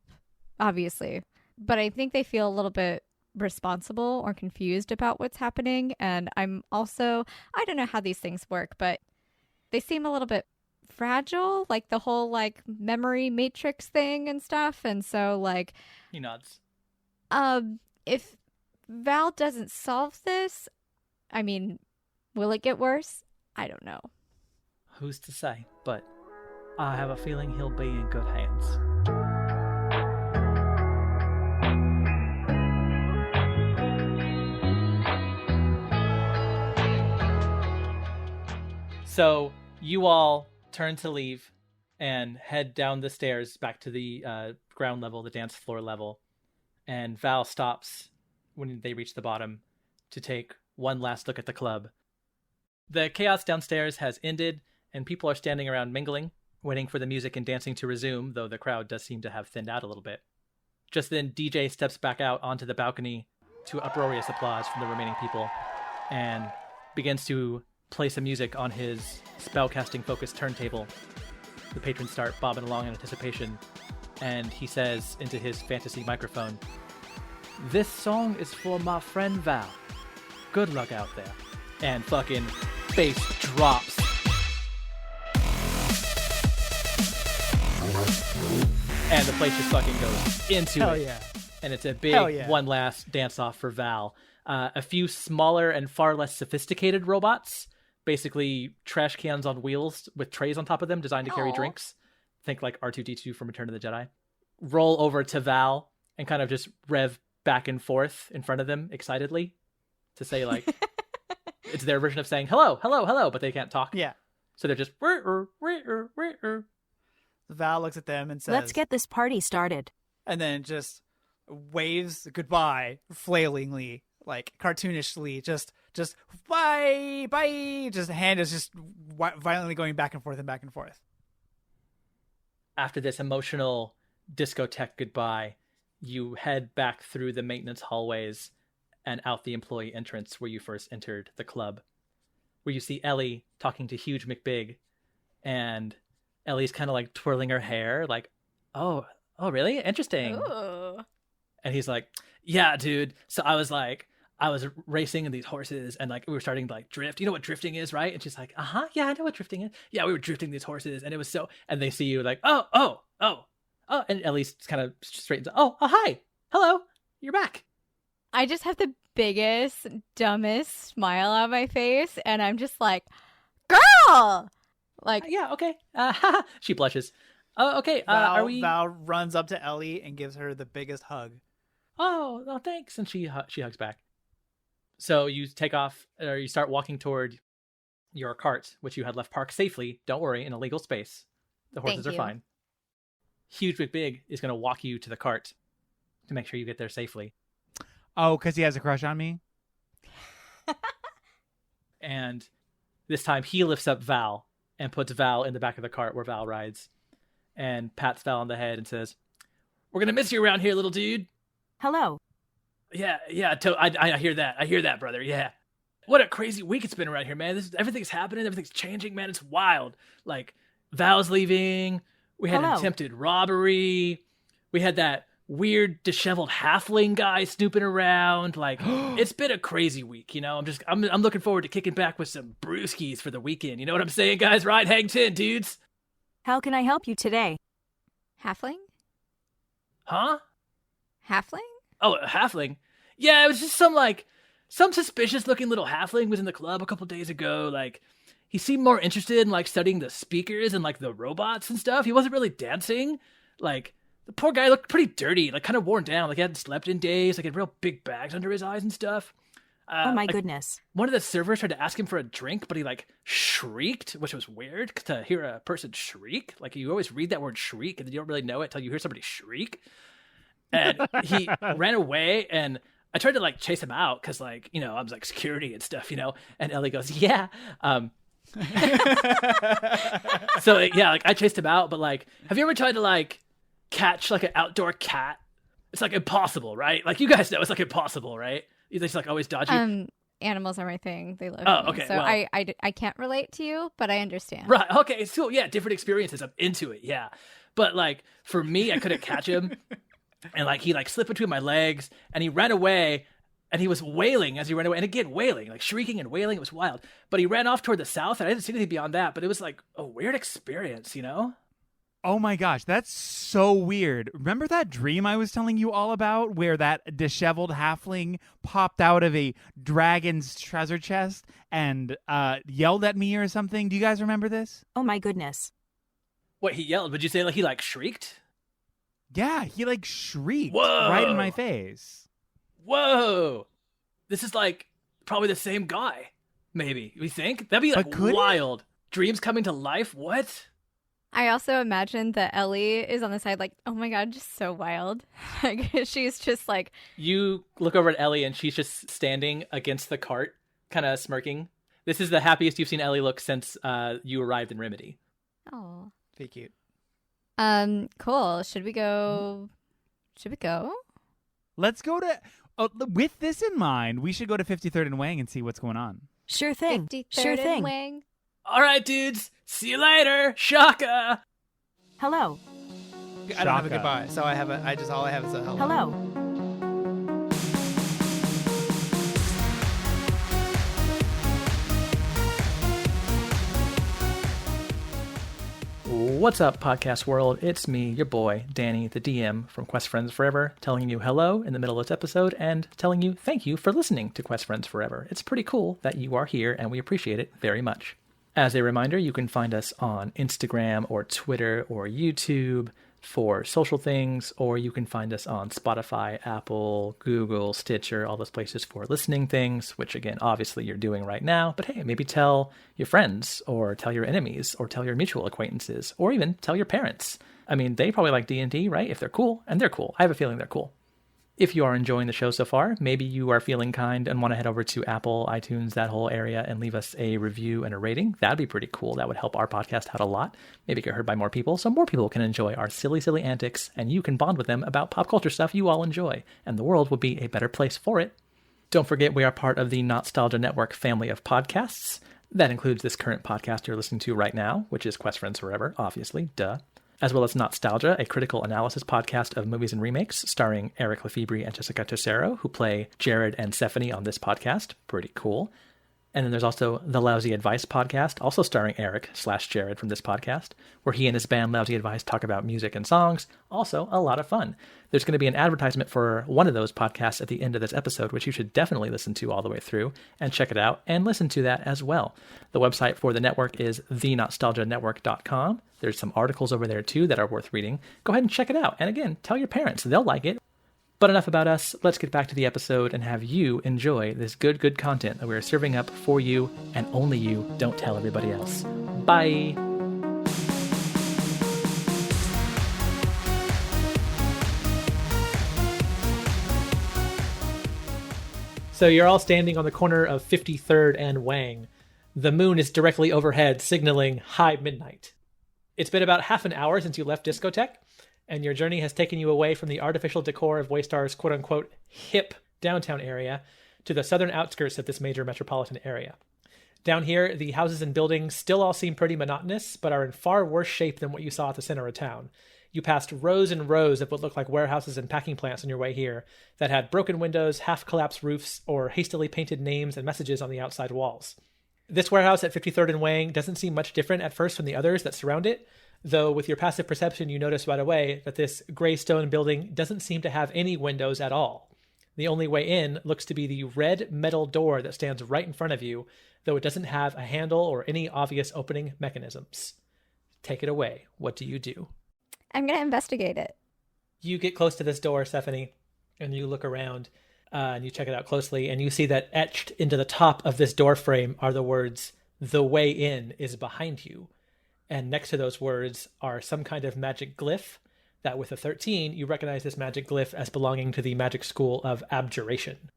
obviously, but I think they feel a little bit responsible or confused about what's happening. And I don't know how these things work, but they seem a little bit fragile, like the whole like memory matrix thing and stuff. And so like He nods. if Val doesn't solve this, I mean, will it get worse? I don't know. Who's to say? But I have a feeling he'll be in good hands. So you all turn to leave and head down the stairs back to the ground level, the dance floor level. And Val stops when they reach the bottom to take one last look at the club. The chaos downstairs has ended, and people are standing around mingling, waiting for the music and dancing to resume, though the crowd does seem to have thinned out a little bit. Just then, DJ steps back out onto the balcony to uproarious applause from the remaining people and begins to play some music on his spellcasting-focused turntable. The patrons start bobbing along in anticipation, and he says into his fantasy microphone, "This song is for my friend Val. Good luck out there." And fucking bass drops. And the place just fucking goes into Hell it. yeah. And it's a big Hell yeah. one last dance off for Val. A few smaller and far less sophisticated robots, basically trash cans on wheels with trays on top of them designed to carry Aw. drinks. Think like R2-D2 from Return of the Jedi. Roll over to Val and kind of just rev back and forth in front of them excitedly to say like, it's their version of saying hello, hello, hello, but they can't talk. Yeah. So they're just, Val looks at them and says, Let's get this party started. and then just waves goodbye flailingly, like cartoonishly, just bye, bye. Just hand is just violently going back and forth and back and forth. After this emotional discotheque goodbye, you head back through the maintenance hallways and out the employee entrance where you first entered the club, where you see Ellie talking to Huge McBig, and Ellie's kind of like twirling her hair, like, oh, really? Interesting. Ooh. And he's like, yeah, dude. So I was racing in these horses and like we were starting to like drift. You know what drifting is, right? And she's like, yeah, I know what drifting is. Yeah, we were drifting these horses and it was so, and they see you like, oh. And Ellie's kind of straightens, oh, hi. Hello. You're back. I just have the biggest, dumbest smile on my face, and I'm just like, girl! Like, Yeah, okay. She blushes. Oh, okay. Val runs up to Ellie and gives her the biggest hug. Oh, thanks. And she hugs back. So you take off, or you start walking toward your cart, which you had left parked safely. Don't worry, in a legal space. The horses Thank are you. fine. Huge McBig is going to walk you to the cart to make sure you get there safely. Oh, because he has a crush on me? And this time he lifts up Val and puts Val in the back of the cart where Val rides and pats Val on the head and says, "We're going to miss you around here, little dude." Hello. Yeah, I hear that. I hear that, brother. Yeah. What a crazy week it's been around here, man. Everything's happening. Everything's changing, man. It's wild. Like, Val's leaving. We had an Hello. attempted robbery. We had that weird, disheveled halfling guy snooping around. Like, it's been a crazy week, you know? I'm looking forward to kicking back with some brewskis for the weekend. You know what I'm saying, guys? Right? Hang 10, dudes. How can I help you today? halfling? Huh? Halfling? Oh, a halfling? Yeah, it was just some suspicious looking little halfling was in the club a couple days ago. Like, he seemed more interested in like studying the speakers and like the robots and stuff. He wasn't really dancing. Like, the poor guy looked pretty dirty, like kind of worn down. Like, he hadn't slept in days. Like, he had real big bags under his eyes and stuff. Oh my like, goodness. one of the servers tried to ask him for a drink, but he like shrieked, which was weird to hear a person shriek. Like, you always read that word shriek and then you don't really know it till you hear somebody shriek. And he ran away, and I tried to like chase him out because, like, you know, I was like security and stuff, you know. And Ellie goes, "Yeah." So yeah, like I chased him out, but like, have you ever tried to like catch like an outdoor cat? It's like impossible, right? Like, you guys know it's like impossible, right? They just like always dodge you. Animals are my thing. They love Oh, me. okay, So well- I can't relate to you, but I understand. Right. Okay. It's cool. Yeah. Different experiences. I'm into it. Yeah. But like for me, I couldn't catch him. And like he like slipped between my legs and he ran away and he was wailing as he ran away. And again, wailing, like shrieking and wailing. It was wild. But he ran off toward the south and I didn't see anything beyond that. But it was like a weird experience, you know? Oh my gosh, that's so weird. Remember that dream I was telling you all about where that disheveled halfling popped out of a dragon's treasure chest and yelled at me or something? Do you guys remember this? Oh my goodness. What, he yelled? Would you say like he like shrieked? Yeah, he like shrieked Whoa. right in my face. Whoa. This is like probably the same guy. Maybe. We think? That'd be like But could it? wild. Dreams coming to life? What? I also imagine that Ellie is on the side like, oh my god, just so wild. Like she's just like, You look over at Ellie and she's just standing against the cart, kind of smirking. This is the happiest you've seen Ellie look since you arrived in Remedy. oh. Be cute. Cool. Should we go? Let's go to. With this in mind, we should go to 53rd and Wang and see what's going on. Sure thing. 53rd Sure and thing. Wang. All right, dudes. See you later. Shaka. Hello. I don't have a Shaka. goodbye, so all I have is a hello. Hello. What's up, podcast world? It's me, your boy, Danny, the DM from Quest Friends Forever, telling you hello in the middle of this episode and telling you thank you for listening to Quest Friends Forever. It's pretty cool that you are here and we appreciate it very much. As a reminder, you can find us on Instagram or Twitter or YouTube for social things, or you can find us on Spotify, Apple, Google, Stitcher, all those places for listening things, which again, obviously you're doing right now. But hey, maybe tell your friends or tell your enemies or tell your mutual acquaintances or even tell your parents. I mean, they probably like D&D, right? If they're cool, and they're cool. I have a feeling they're cool. If you are enjoying the show so far, maybe you are feeling kind and want to head over to Apple, iTunes, that whole area, and leave us a review and a rating. That'd be pretty cool. That would help our podcast out a lot. Maybe get heard by more people, so more people can enjoy our silly, silly antics, and you can bond with them about pop culture stuff you all enjoy, and the world will be a better place for it. Don't forget, we are part of the Nostalgia Network family of podcasts. That includes this current podcast you're listening to right now, which is Quest Friends Forever, obviously, duh. As well as Nostalgia, a critical analysis podcast of movies and remakes, starring Eric Lefebvre and Jessica Tercero, who play Jared and Stephanie on this podcast. Pretty cool. And then there's also the Lousy Advice podcast, also starring Eric/Jared from this podcast, where he and his band Lousy Advice talk about music and songs. Also, a lot of fun. There's going to be an advertisement for one of those podcasts at the end of this episode, which you should definitely listen to all the way through and check it out and listen to that as well. The website for the network is thenostalgianetwork.com. There's some articles over there too that are worth reading. Go ahead and check it out. And again, tell your parents. They'll like it. But enough about us. Let's get back to the episode and have you enjoy this good content that we're serving up for you and only you. Don't tell everybody else. Bye. So you're all standing on the corner of 53rd and Wang. The moon is directly overhead, signaling high midnight. It's been about half an hour since you left Discotech, and your journey has taken you away from the artificial decor of Waystar's quote-unquote hip downtown area to the southern outskirts of this major metropolitan area. Down here, the houses and buildings still all seem pretty monotonous, but are in far worse shape than what you saw at the center of town. You passed rows and rows of what looked like warehouses and packing plants on your way here that had broken windows, half-collapsed roofs, or hastily painted names and messages on the outside walls. This warehouse at 53rd and Wang doesn't seem much different at first from the others that surround it, though with your passive perception you notice right away that this gray stone building doesn't seem to have any windows at all. The only way in looks to be the red metal door that stands right in front of you, though it doesn't have a handle or any obvious opening mechanisms. Take it away. What do you do? I'm gonna investigate it. You get close to this door, Stephanie, and you look around and you check it out closely, and you see that etched into the top of this door frame are the words, "The way in is behind you." And next to those words are some kind of magic glyph that with a 13, you recognize this magic glyph as belonging to the magic school of abjuration.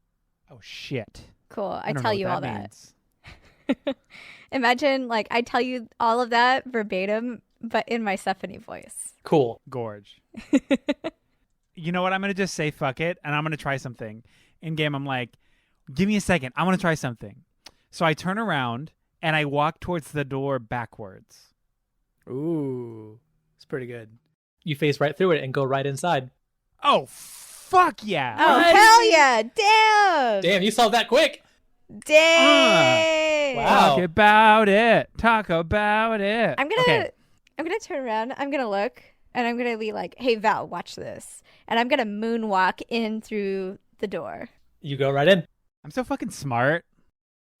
Oh, shit. Cool. I don't tell know you what all that. means. Imagine, like, I tell you all of that verbatim, but in my Stephanie voice. Cool. Gorge. You know what? I'm going to just say fuck it, and I'm going to try something. In game, I'm like, give me a second. I want to try something. So I turn around, and I walk towards the door backwards. Ooh, it's pretty good. You phase right through it and go right inside. Oh, fuck yeah. Oh, hell yeah. Damn. Damn, you solved that quick. Dang. Wow. Talk about it. Talk about it. I'm gonna Okay. turn around. I'm gonna look, and I'm gonna be like, "Hey Val, watch this," and I'm gonna moonwalk in through the door. You go right in. I'm so fucking smart.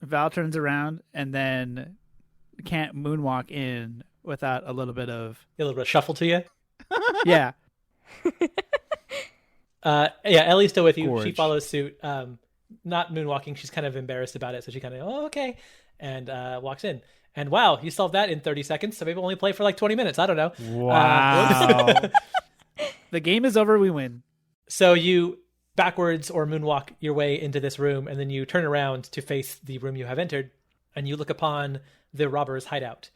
Val turns around and then can't moonwalk in without a little bit of A little bit of shuffle to you. yeah. Yeah, Ellie's still with you. Gorge. She follows suit. Not moonwalking. She's kind of embarrassed about it, so she kind of, oh, okay, and walks in. And wow, you solved that in 30 seconds. So maybe we'll only play for like 20 minutes. I don't know. Wow. The game is over. We win. So you backwards or moonwalk your way into this room, and then you turn around to face the room you have entered, and you look upon the robber's hideout.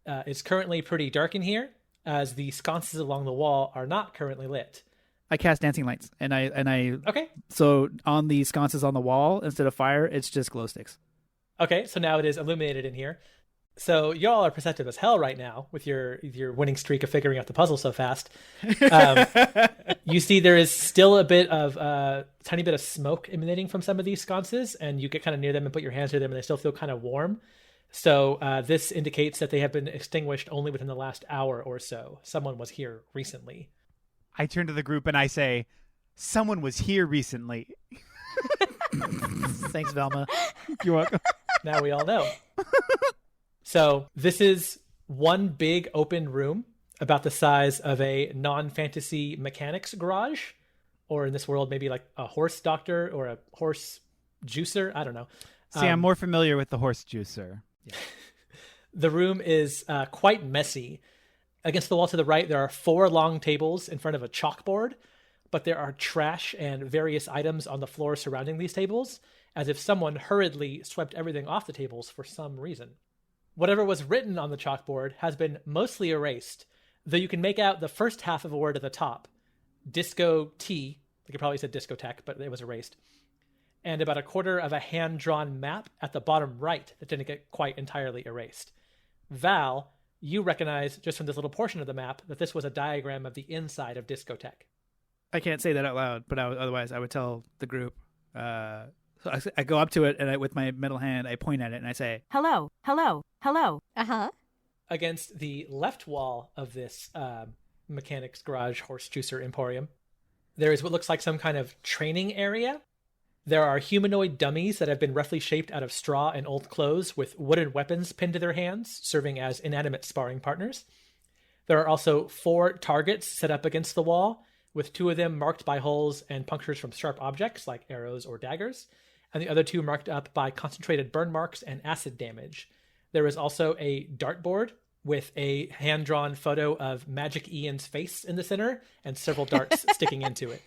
It's currently pretty dark in here, as the sconces along the wall are not currently lit. I cast dancing lights, and I. Okay. So on the sconces on the wall, instead of fire, it's just glow sticks. Okay, so now it is illuminated in here. So y'all are perceptive as hell right now with your winning streak of figuring out the puzzle so fast. You see there is still a bit of tiny bit of smoke emanating from some of these sconces, and you get kind of near them and put your hands near them, and they still feel kind of warm. So this indicates that they have been extinguished only within the last hour or so. Someone was here recently. I turn to the group and I say, someone was here recently. Thanks, Velma. You're welcome. Now we all know. So this is one big open room about the size of a non-fantasy mechanics garage, or in this world, maybe like a horse doctor or a horse juicer. I don't know. See, I'm more familiar with the horse juicer. Yeah. The room is quite messy. Against the wall to the right, there are 4 long tables in front of a chalkboard, but there are trash and various items on the floor surrounding these tables, as if someone hurriedly swept everything off the tables for some reason. Whatever was written on the chalkboard has been mostly erased, though you can make out the first half of a word at the top. Disco T, like it probably said Discotech, but it was erased. And about a quarter of a hand-drawn map at the bottom right that didn't get quite entirely erased. Val, you recognize just from this little portion of the map that this was a diagram of the inside of Discotech. I can't say that out loud, but otherwise I would tell the group. So I go up to it, and with my metal hand, I point at it, and I say, Hello, hello, hello. Uh-huh. Against the left wall of this mechanics garage horse juicer emporium, there is what looks like some kind of training area. There are humanoid dummies that have been roughly shaped out of straw and old clothes with wooden weapons pinned to their hands, serving as inanimate sparring partners. There are also 4 targets set up against the wall, with 2 of them marked by holes and punctures from sharp objects like arrows or daggers, and the other 2 marked up by concentrated burn marks and acid damage. There is also a dartboard with a hand-drawn photo of Magic Ian's face in the center and several darts sticking into it.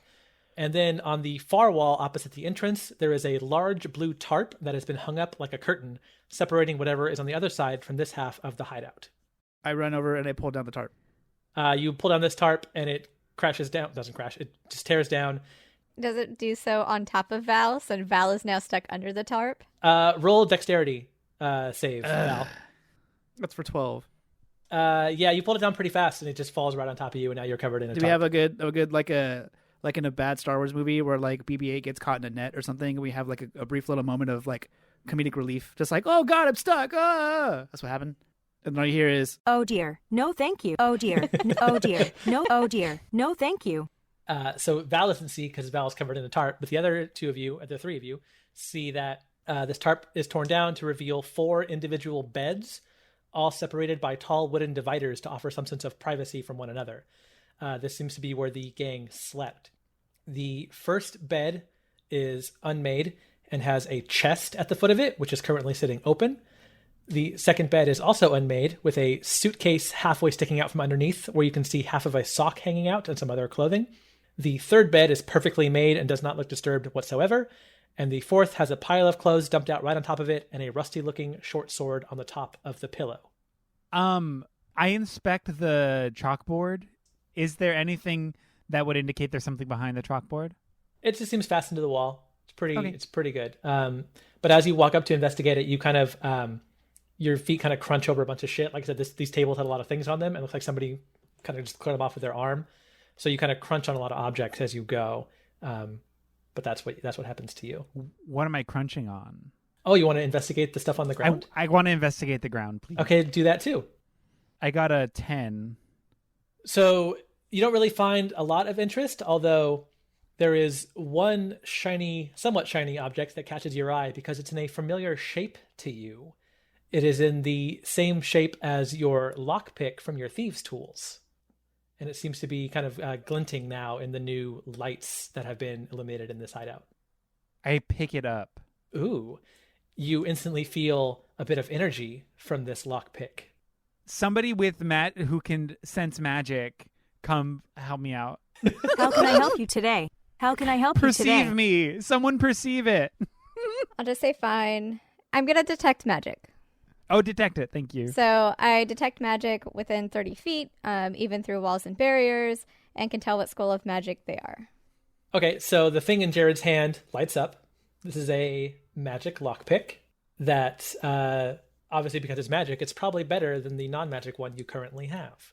And then on the far wall opposite the entrance, there is a large blue tarp that has been hung up like a curtain, separating whatever is on the other side from this half of the hideout. I run over and I pull down the tarp. You pull down this tarp and it crashes down. It doesn't crash. It just tears down. Does it do so on top of Val? So Val is now stuck under the tarp? Roll dexterity save, Val. That's for 12. Yeah, you pulled it down pretty fast and it just falls right on top of you and now you're covered in a Do tarp. we have a good like in a bad Star Wars movie where like BB-8 gets caught in a net or something, and we have like a brief little moment of like comedic relief, just like, oh God, I'm stuck. Ah! That's what happened. And all you hear is, Oh dear, no thank you. Oh dear, oh dear, no, oh dear, no thank you. So Val doesn't see because Val is covered in a tarp, but the other 2 of you, the 3 of you, see that this tarp is torn down to reveal 4 individual beds, all separated by tall wooden dividers to offer some sense of privacy from one another. This seems to be where the gang slept. The first bed is unmade and has a chest at the foot of it, which is currently sitting open. The second bed is also unmade, with a suitcase halfway sticking out from underneath, where you can see half of a sock hanging out and some other clothing. The third bed is perfectly made and does not look disturbed whatsoever. And the fourth has a pile of clothes dumped out right on top of it and a rusty-looking short sword on the top of the pillow. I inspect the chalkboard. Is there anything that would indicate there's something behind the chalkboard? It just seems fastened to the wall. It's pretty good. But as you walk up to investigate it, you kind of your feet kind of crunch over a bunch of shit. Like I said, these tables had a lot of things on them. It looks like somebody kind of just cleared them off with their arm. So you kind of crunch on a lot of objects as you go. But that's what happens to you. What am I crunching on? Oh, you want to investigate the stuff on the ground? I want to investigate the ground, please. Okay, do that too. I got a 10. So you don't really find a lot of interest, although there is one somewhat shiny object that catches your eye because it's in a familiar shape to you. It is in the same shape as your lockpick from your thieves' tools. And it seems to be kind of glinting now in the new lights that have been illuminated in this hideout. I pick it up. Ooh. you instantly feel a bit of energy from this lockpick. Somebody with Matt who can sense magic, come help me out. How can I help you today? How can I help you today? Perceive me. Someone perceive it. I'll just say fine. I'm going to detect magic. Oh, detect it. Thank you. So I detect magic within 30 feet, even through walls and barriers, and can tell what school of magic they are. Okay, so the thing in Jared's hand lights up. This is a magic lockpick that, obviously because it's magic, it's probably better than the non-magic one you currently have.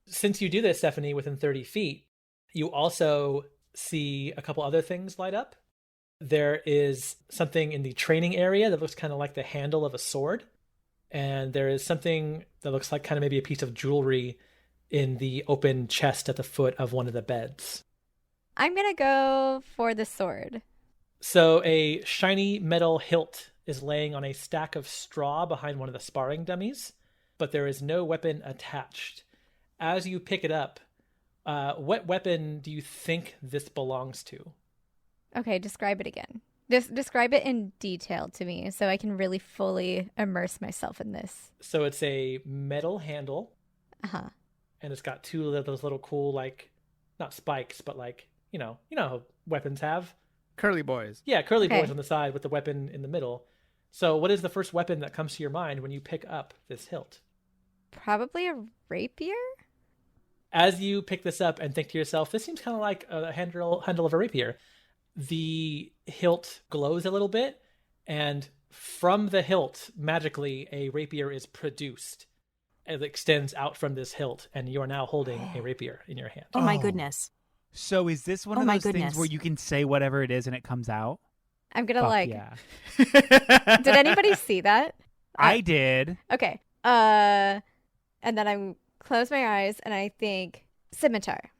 Since you do this, Stephanie, within 30 feet, you also see a couple other things light up. There is something in the training area that looks kind of like the handle of a sword. And there is something that looks like kind of maybe a piece of jewelry in the open chest at the foot of one of the beds. I'm going to go for the sword. So a shiny metal hilt is laying on a stack of straw behind one of the sparring dummies, but there is no weapon attached. As you pick it up, what weapon do you think this belongs to? Okay, describe it again. Describe it in detail to me so I can really fully immerse myself in this. So it's a metal handle. Uh-huh. And it's got two of those little cool, like, not spikes, but like, you know how weapons have? Curly boys. Yeah, curly Okay. boys on the side with the weapon in the middle. So what is the first weapon that comes to your mind when you pick up this hilt? Probably a rapier? As you pick this up and think to yourself, this seems kind of like a handle of a rapier, the hilt glows a little bit, and from the hilt, magically, a rapier is produced. It extends out from this hilt, and you are now holding a rapier in your hand. Oh my goodness. So is this one Oh of my those things goodness. where you can say whatever it is and it comes out? I'm going to Fuck like... yeah. Did anybody see that? I did. Okay. And then I close my eyes and I think scimitar.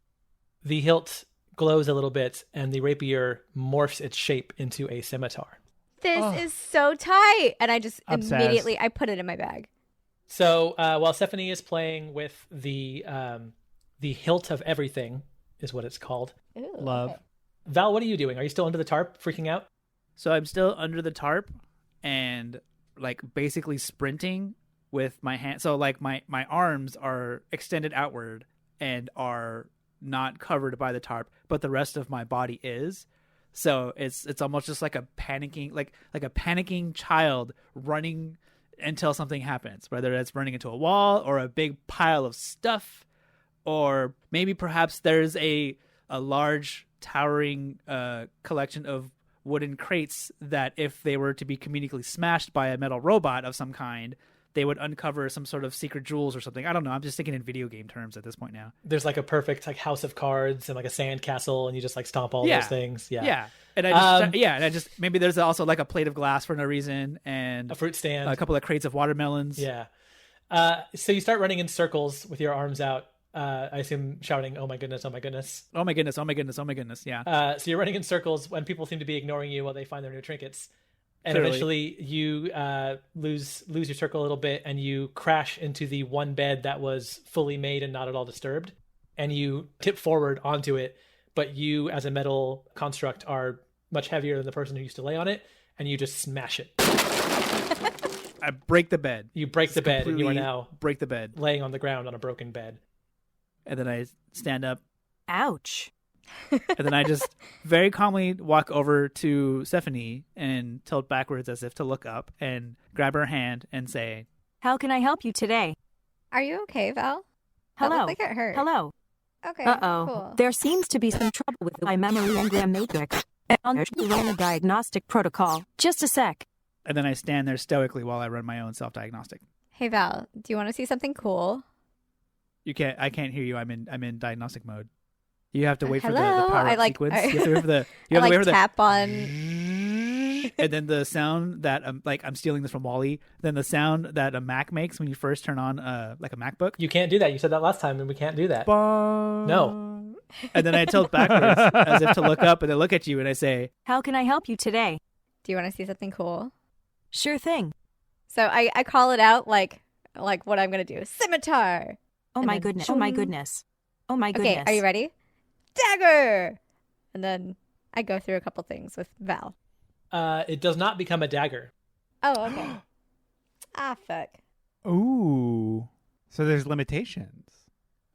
The hilt glows a little bit, and the rapier morphs its shape into a scimitar. This is so tight. And I just Obsessed. immediately, I put it in my bag. So while Stephanie is playing with the hilt of everything, is what it's called. Ooh, Love. okay. Val, what are you doing? Are you still under the tarp, freaking out? So I'm still under the tarp and like basically sprinting with my hand. So like my arms are extended outward and are not covered by the tarp, but the rest of my body is. So it's almost just like a panicking child running until something happens, whether it's running into a wall or a big pile of stuff, or maybe perhaps there's a large towering collection of wooden crates that if they were to be conveniently smashed by a metal robot of some kind, they would uncover some sort of secret jewels or something. I don't know. I'm just thinking in video game terms at this point now. There's like a perfect like house of cards and like a sand castle, and you just like stomp all Yeah. those things. Yeah. Yeah. And I just maybe there's also like a plate of glass for no reason and A fruit stand. a couple of crates of watermelons. Yeah. So you start running in circles with your arms out. I assume shouting, "Oh my goodness! Oh my goodness!" Oh my goodness! Oh my goodness! Oh my goodness! Yeah. So you're running in circles when people seem to be ignoring you while they find their new trinkets, and Clearly. eventually you lose your circle a little bit, and you crash into the one bed that was fully made and not at all disturbed, and you tip forward onto it. But you, as a metal construct, are much heavier than the person who used to lay on it, and you just smash it. I break the bed. You break the bed, and you are Completely now break the bed. laying on the ground on a broken bed. And then I stand up. Ouch. And then I just very calmly walk over to Stephanie and tilt backwards as if to look up and grab her hand and say, How can I help you today? Are you okay, Val? That Hello. looked like it hurt. Hello. Okay, Uh-oh. cool. There seems to be some trouble with my memory engram matrix. And I should run a diagnostic protocol. Just a sec. and then I stand there stoically while I run my own self-diagnostic. Hey, Val, do you want to see something cool? I can't hear you. I'm in diagnostic mode. You have to wait for the Hello? power I up like- sequence. I- You have to wait for the. You I have to wait for the. tap on. And then the sound that I'm stealing this from Wally. Then the sound that a Mac makes when you first turn on like a MacBook. You can't do that. You said that last time, and we can't do that. No. And then I tilt backwards as if to look up, and I look at you and I say, How can I help you today? Do you want to see something cool? Sure thing. So I call it out like what I'm gonna do. Scimitar. Oh And my then goodness. Oh my chung. goodness. Oh my goodness. Okay, are you ready? Dagger. And then I go through a couple things with Val. It does not become a dagger. Oh, okay. Ah, fuck. Ooh. So there's limitations.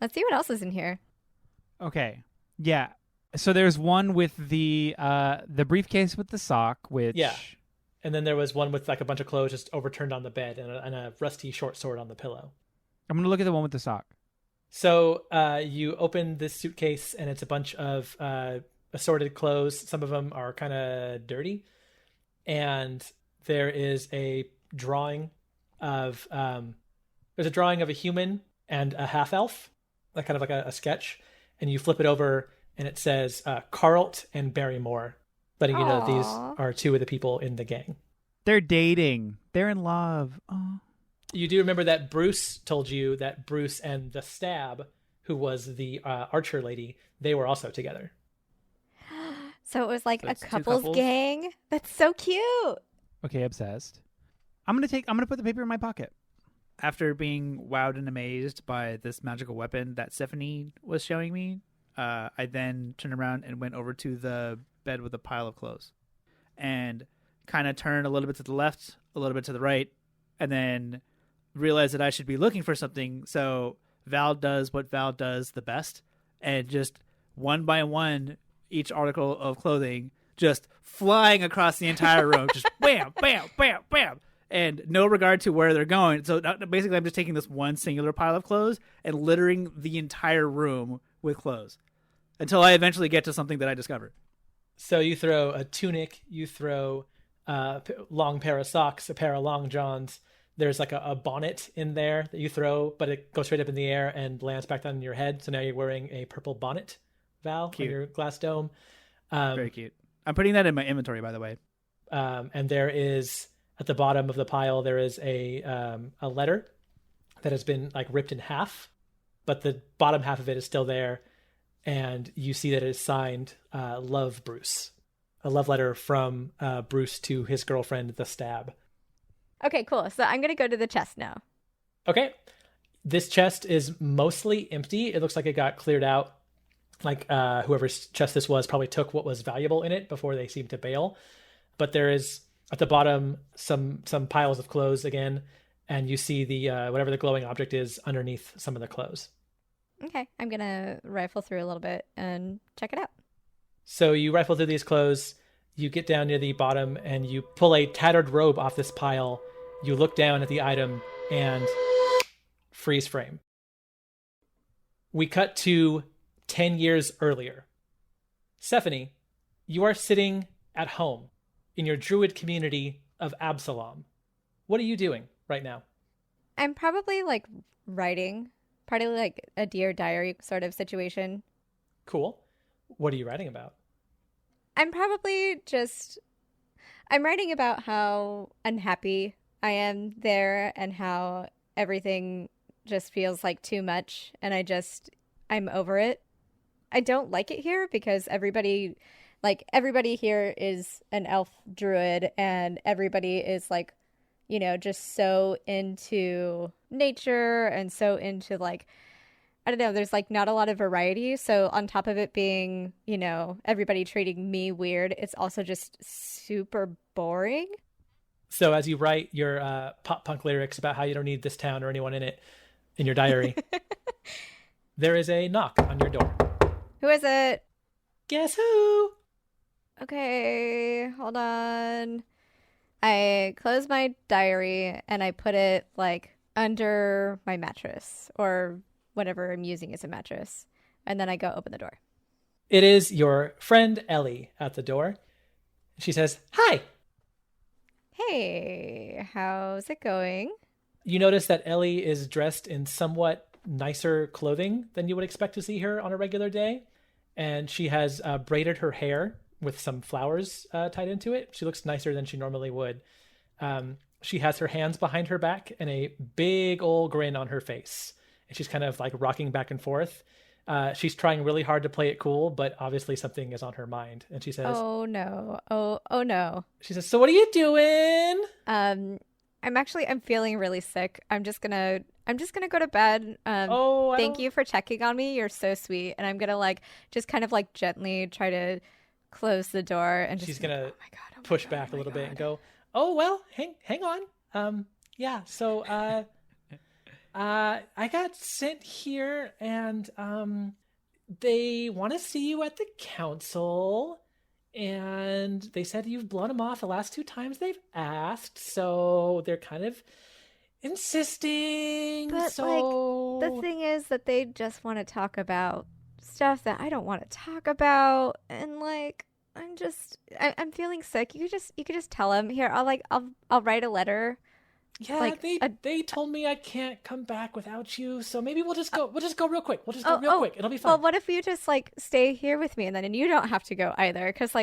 Let's see what else is in here. Okay. Yeah. So there's one with the briefcase with the sock, which Yeah. And then there was one with like a bunch of clothes just overturned on the bed and a rusty short sword on the pillow. I'm gonna look at the one with the sock. So you open this suitcase and it's a bunch of assorted clothes. Some of them are kind of dirty. And there is a drawing of there's a drawing of a human and a half elf, like kind of like a sketch. And you flip it over and it says Carlt and Barrymore, letting you know Aw. these are two of the people in the gang. They're dating. They're in love. Oh. You do remember that Bruce told you that Bruce and the Stab, who was the archer lady, they were also together. So it was like So a it's two couples couples? gang. That's so cute. Okay, obsessed. I'm gonna put the paper in my pocket. After being wowed and amazed by this magical weapon that Stephanie was showing me, I then turned around and went over to the bed with a pile of clothes and kind of turned a little bit to the left, a little bit to the right, and then realized that I should be looking for something. So Val does what Val does the best, and just one by one, each article of clothing just flying across the entire room, just bam, bam, bam, bam, and no regard to where they're going. So basically, I'm just taking this one singular pile of clothes and littering the entire room with clothes until I eventually get to something that I discover. So you throw a tunic, you throw a long pair of socks, a pair of long johns. There's like a bonnet in there that you throw, but it goes straight up in the air and lands back down on your head. So now you're wearing a purple bonnet, Val, Cute. on your glass dome. Very cute. I'm putting that in my inventory, by the way. And there is, at the bottom of the pile, there is a letter that has been like ripped in half, but the bottom half of it is still there. And you see that it is signed Love Bruce, a love letter from Bruce to his girlfriend, the Stab. Okay, cool. So I'm going to go to the chest now. Okay. This chest is mostly empty. It looks like it got cleared out. Like whoever's chest this was probably took what was valuable in it before they seemed to bail. But there is at the bottom some piles of clothes again, and you see the whatever the glowing object is underneath some of the clothes. Okay, I'm going to rifle through a little bit and check it out. So you rifle through these clothes, you get down near the bottom, and you pull a tattered robe off this pile. You look down at the item and freeze frame. We cut to 10 years earlier. Stephanie, you are sitting at home in your druid community of Absalom. What are you doing right now? I'm probably like writing, probably like a Dear Diary sort of situation. Cool. What are you writing about? I'm writing about how unhappy I am there and how everything just feels like too much and I'm over it. I don't like it here because everybody here is an elf druid and everybody is like, you know, just so into nature and so into like, I don't know, there's like not a lot of variety. So on top of it being, you know, everybody treating me weird, it's also just super boring. So as you write your pop punk lyrics about how you don't need this town or anyone in it in your diary, there is a knock on your door. Who is it? Guess who? Okay, hold on. I close my diary and I put it like under my mattress or whatever I'm using as a mattress. And then I go open the door. It is your friend Ellie at the door. She says, "Hi." Hey, how's it going? You notice that Ellie is dressed in somewhat nicer clothing than you would expect to see her on a regular day. And she has braided her hair with some flowers tied into it. She looks nicer than she normally would. She has her hands behind her back and a big old grin on her face. And she's kind of like rocking back and forth. She's trying really hard to play it cool, but obviously something is on her mind. And she says, Oh no. Oh no. She says, "So what are you doing?" I'm feeling really sick. I'm just gonna go to bed. Thank you for checking on me. You're so sweet. And I'm gonna like just kind of like gently try to close the door and just She's gonna oh push back a little bit and go, oh, well, hang on. Yeah, so I got sent here and they want to see you at the council. And they said you've blown them off the last 2 times they've asked. So they're kind of insisting. But the thing is that they just want to talk about stuff that I don't want to talk about, and I'm feeling sick. You could just tell them here. I'll write a letter. Yeah, they told me I can't come back without you, so maybe we'll just go real quick. We'll just go real quick. It'll be fine. Well, what if you just stay here with me, and then you don't have to go either? Because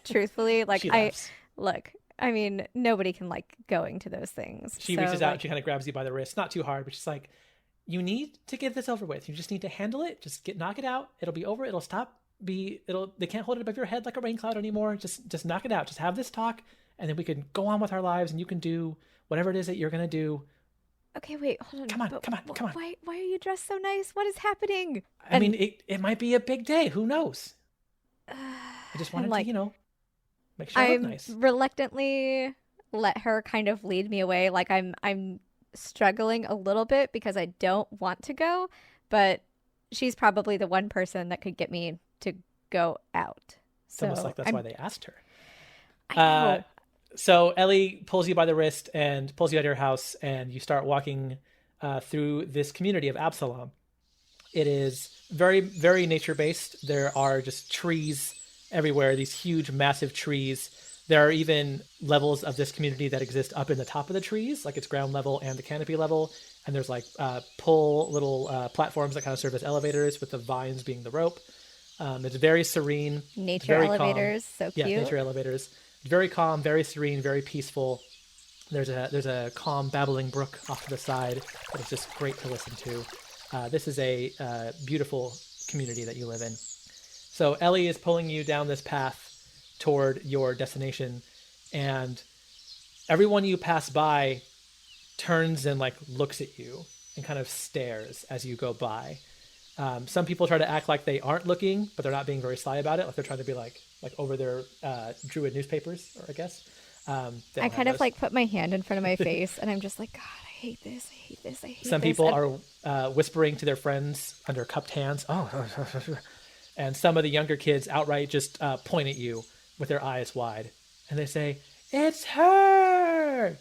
truthfully, I mean, nobody can like going to those things. She reaches out and she kind of grabs you by the wrist, not too hard, but she's like, you need to get this over with. You just need to handle it. Just knock it out. It'll be over. It'll stop. They can't hold it above your head like a rain cloud anymore. Just knock it out. Just have this talk, and then we can go on with our lives, and you can do whatever it is that you're going to do. Okay, wait, hold on. Come on. Why are you dressed so nice? What is happening? I mean, it might be a big day. Who knows? I just wanted to, make sure I look nice. Reluctantly let her kind of lead me away. Like I'm struggling a little bit because I don't want to go, but she's probably the one person that could get me to go out. It's almost like that's why they asked her. I know. So Ellie pulls you by the wrist and pulls you out of your house, and you start walking through this community of Absalom. It is very, very nature-based. There are just trees everywhere, these huge, massive trees. There are even levels of this community that exist up in the top of the trees, like it's ground level and the canopy level. And there's pull little platforms that kind of serve as elevators, with the vines being the rope. It's very serene. Nature elevators, so cute. Yeah, nature elevators. Very calm, very serene, very peaceful. There's a calm babbling brook off to the side that is just great to listen to. This is a beautiful community that you live in. So Ellie is pulling you down this path toward your destination, and everyone you pass by turns and looks at you and kind of stares as you go by. Some people try to act like they aren't looking, but they're not being very sly about it. Like they're trying to be like over their druid newspapers, or I guess. I kind of put my hand in front of my face, and I'm just like, God, I hate this. Some people are whispering to their friends under cupped hands. Oh, and some of the younger kids outright just point at you with their eyes wide, and they say, "It's her!"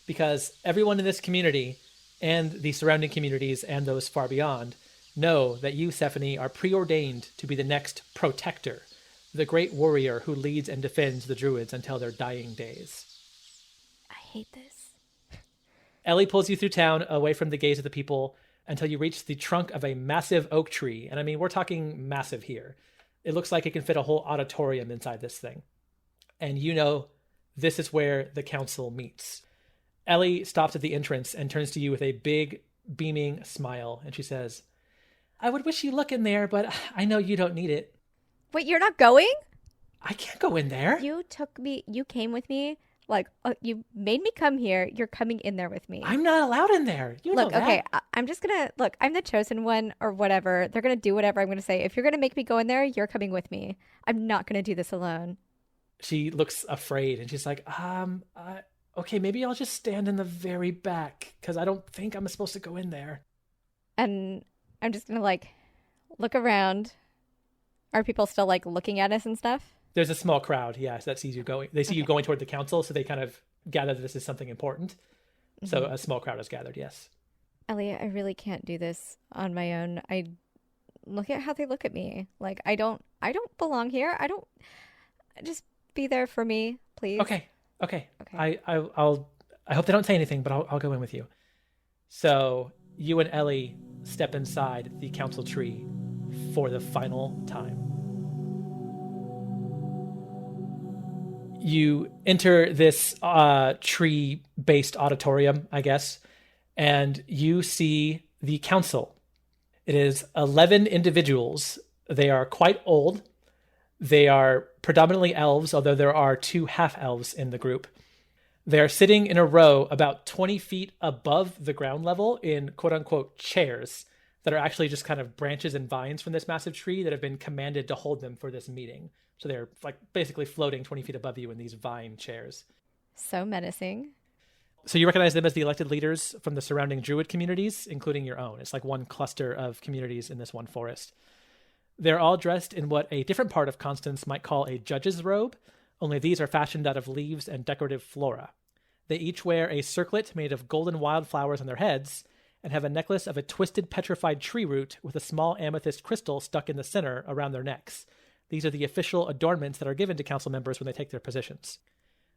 Because everyone in this community and the surrounding communities and those far beyond know that you, Stephanie, are preordained to be the next protector, the great warrior who leads and defends the druids until their dying days. I hate this. Ellie pulls you through town, away from the gaze of the people, until you reach the trunk of a massive oak tree. And I mean, we're talking massive here. It looks like it can fit a whole auditorium inside this thing. And you know, this is where the council meets. Ellie stops at the entrance and turns to you with a big, beaming smile. And she says, I would wish you luck in there, but I know you don't need it. Wait, you're not going? I can't go in there. You came with me. You made me come here. You're coming in there with me. I'm not allowed in there. You know that. Okay, I'm just gonna, I'm the chosen one or whatever. They're gonna do whatever I'm gonna say. If you're gonna make me go in there, you're coming with me. I'm not gonna do this alone. She looks afraid and she's like, okay, maybe I'll just stand in the very back because I don't think I'm supposed to go in there. And I'm just gonna look around. Are people still looking at us and stuff? There's a small crowd, yes, that sees you going. They see you going toward the council, so they kind of gather that this is something important. Mm-hmm. So a small crowd is gathered, yes. Ellie, I really can't do this on my own. I look at how they look at me. I don't belong here. Just be there for me, please. Okay. I hope they don't say anything, but I'll go in with you. So you and Ellie step inside the council tree for the final time. You enter this tree-based auditorium, I guess, and you see the council. It is 11 individuals. They are quite old. They are predominantly elves, although there are 2 half-elves in the group. They are sitting in a row about 20 feet above the ground level in quote-unquote chairs that are actually just kind of branches and vines from this massive tree that have been commanded to hold them for this meeting. So they're like basically floating 20 feet above you in these vine chairs. So menacing. So you recognize them as the elected leaders from the surrounding druid communities, including your own. It's like one cluster of communities in this one forest. They're all dressed in what a different part of Constance might call a judge's robe, only these are fashioned out of leaves and decorative flora. They each wear a circlet made of golden wildflowers on their heads and have a necklace of a twisted petrified tree root with a small amethyst crystal stuck in the center around their necks. These are the official adornments that are given to council members when they take their positions.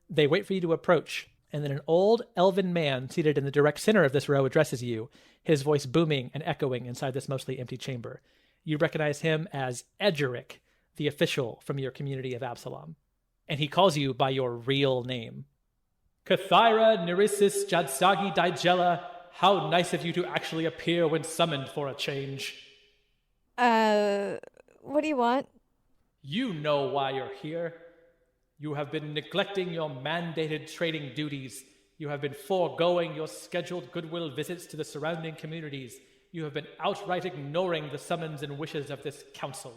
They wait for you to approach, and then an old elven man seated in the direct center of this row addresses you, his voice booming and echoing inside this mostly empty chamber. You recognize him as Edgeric, the official from your community of Absalom. And he calls you by your real name. Kathyra Neresis Jadsagi Digella, how nice of you to actually appear when summoned for a change. What do you want? You know why you're here. You have been neglecting your mandated trading duties. You have been foregoing your scheduled goodwill visits to the surrounding communities. You have been outright ignoring the summons and wishes of this council.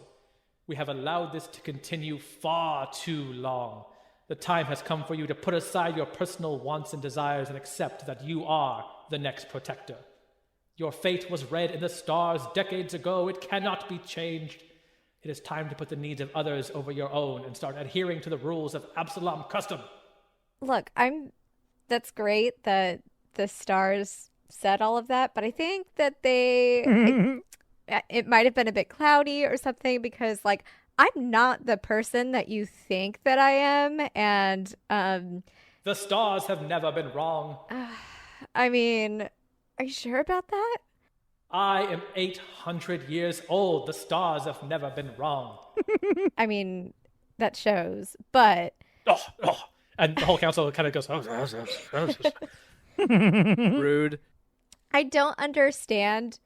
We have allowed this to continue far too long. The time has come for you to put aside your personal wants and desires and accept that you are the next protector. Your fate was read in the stars decades ago. It cannot be changed. It is time to put the needs of others over your own and start adhering to the rules of Absalom custom. Look, that's great that the stars said all of that, but I think that it might have been a bit cloudy or something because, like, I'm not the person that you think that I am, and the stars have never been wrong. I mean, are you sure about that? I am 800 years old. The stars have never been wrong. I mean, that shows, but... And the whole council kind of goes, Rude. I don't understand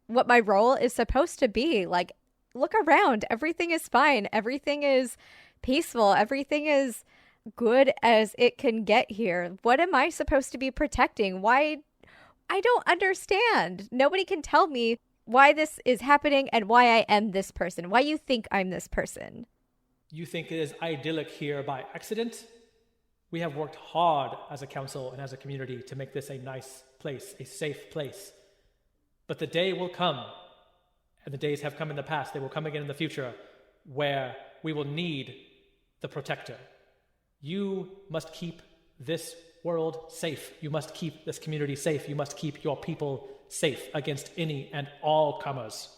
what my role is supposed to be. Like, look around. Everything is fine. Everything is peaceful. Everything is good as it can get here. What am I supposed to be protecting? Why? I don't understand. Nobody can tell me why this is happening and why I am this person. Why you think I'm this person. You think it is idyllic here by accident? We have worked hard as a council and as a community to make this a nice place, a safe place. But the day will come, and the days have come in the past, they will come again in the future, where we will need the protector. You must keep this world safe. You must keep this community safe. You must keep your people safe against any and all comers.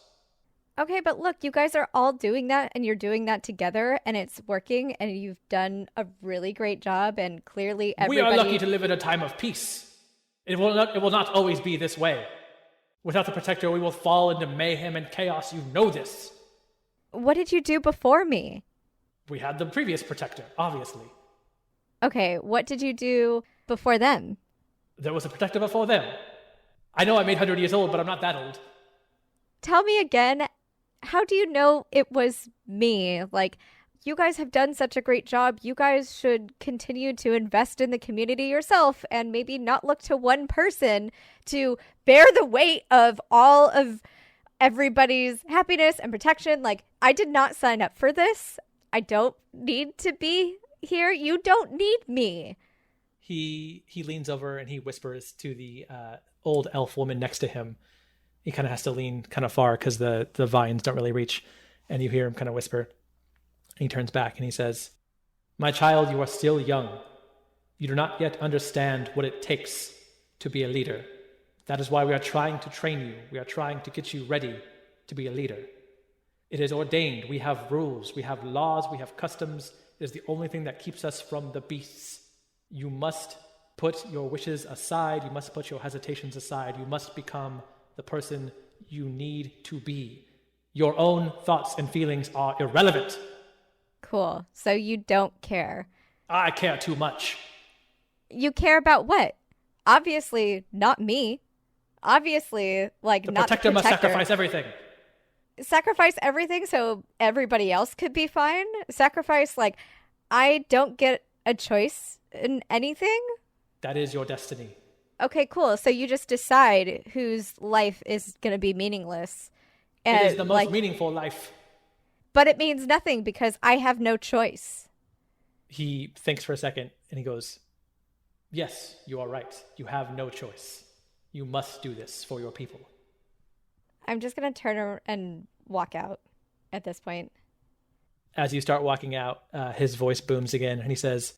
Okay, but look, you guys are all doing that and you're doing that together and it's working and you've done a really great job and clearly everybody... We are lucky to live in a time of peace. It will not always be this way. Without the protector, we will fall into mayhem and chaos. You know this. What did you do before me? We had the previous protector, obviously. Okay, what did you do before them? There was a protector before them. I know I'm 800 years old, but I'm not that old. Tell me again, how do you know it was me? Like, you guys have done such a great job. You guys should continue to invest in the community yourself and maybe not look to one person to bear the weight of all of everybody's happiness and protection. Like, I did not sign up for this. I don't need to be here. You don't need me. He leans over and he whispers to the old elf woman next to him. He kind of has to lean kind of far because the vines don't really reach. And you hear him kind of whisper. He turns back and he says, "My child, you are still young. You do not yet understand what it takes to be a leader. That is why we are trying to train you. We are trying to get you ready to be a leader. It is ordained. We have rules. We have laws. We have customs. It is the only thing that keeps us from the beasts. You must put your wishes aside. You must put your hesitations aside. You must become the person you need to be. Your own thoughts and feelings are irrelevant." Cool. So you don't care. I care too much. You care about what? Obviously not me. Obviously, like, The not protector the must protector. sacrifice everything. Sacrifice everything so everybody else could be fine? Sacrifice, like, I don't get a choice in anything? That is your destiny. Okay, cool. So you just decide whose life is going to be meaningless. It is the most like, meaningful life. but it means nothing because I have no choice. He thinks for a second and he goes, yes, you are right. You have no choice. You must do this for your people. I'm just going to turn and walk out at this point. As you start walking out, his voice booms again and he says,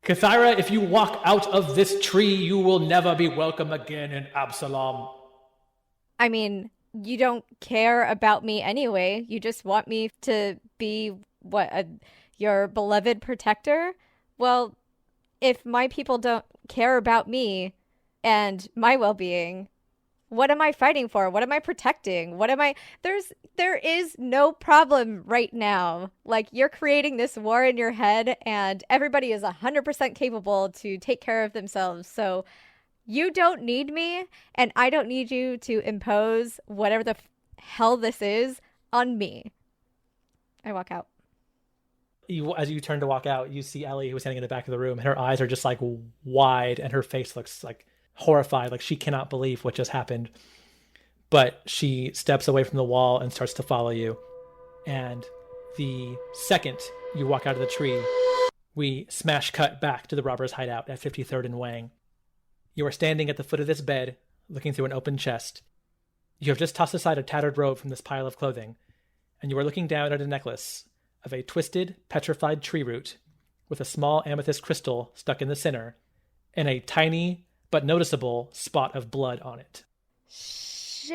Kathyra, if you walk out of this tree, you will never be welcome again in Absalom. I mean, you don't care about me anyway. You just want me to be your beloved protector. Well, if my people don't care about me and my well-being, what am I fighting for? What am I protecting? There is no problem right now. Like, you're creating this war in your head and everybody is 100% capable to take care of themselves. So you don't need me and I don't need you to impose whatever the hell this is on me. I walk out. As you turn to walk out, you see Ellie, who was standing in the back of the room, and her eyes are just like wide and her face looks like horrified, like she cannot believe what just happened. But she steps away from the wall and starts to follow you. And the second you walk out of the tree, we smash cut back to the robbers' hideout at 53rd and Wang. You are standing at the foot of this bed, looking through an open chest. You have just tossed aside a tattered robe from this pile of clothing, and you are looking down at a necklace of a twisted, petrified tree root with a small amethyst crystal stuck in the center and a tiny but noticeable spot of blood on it. Shit.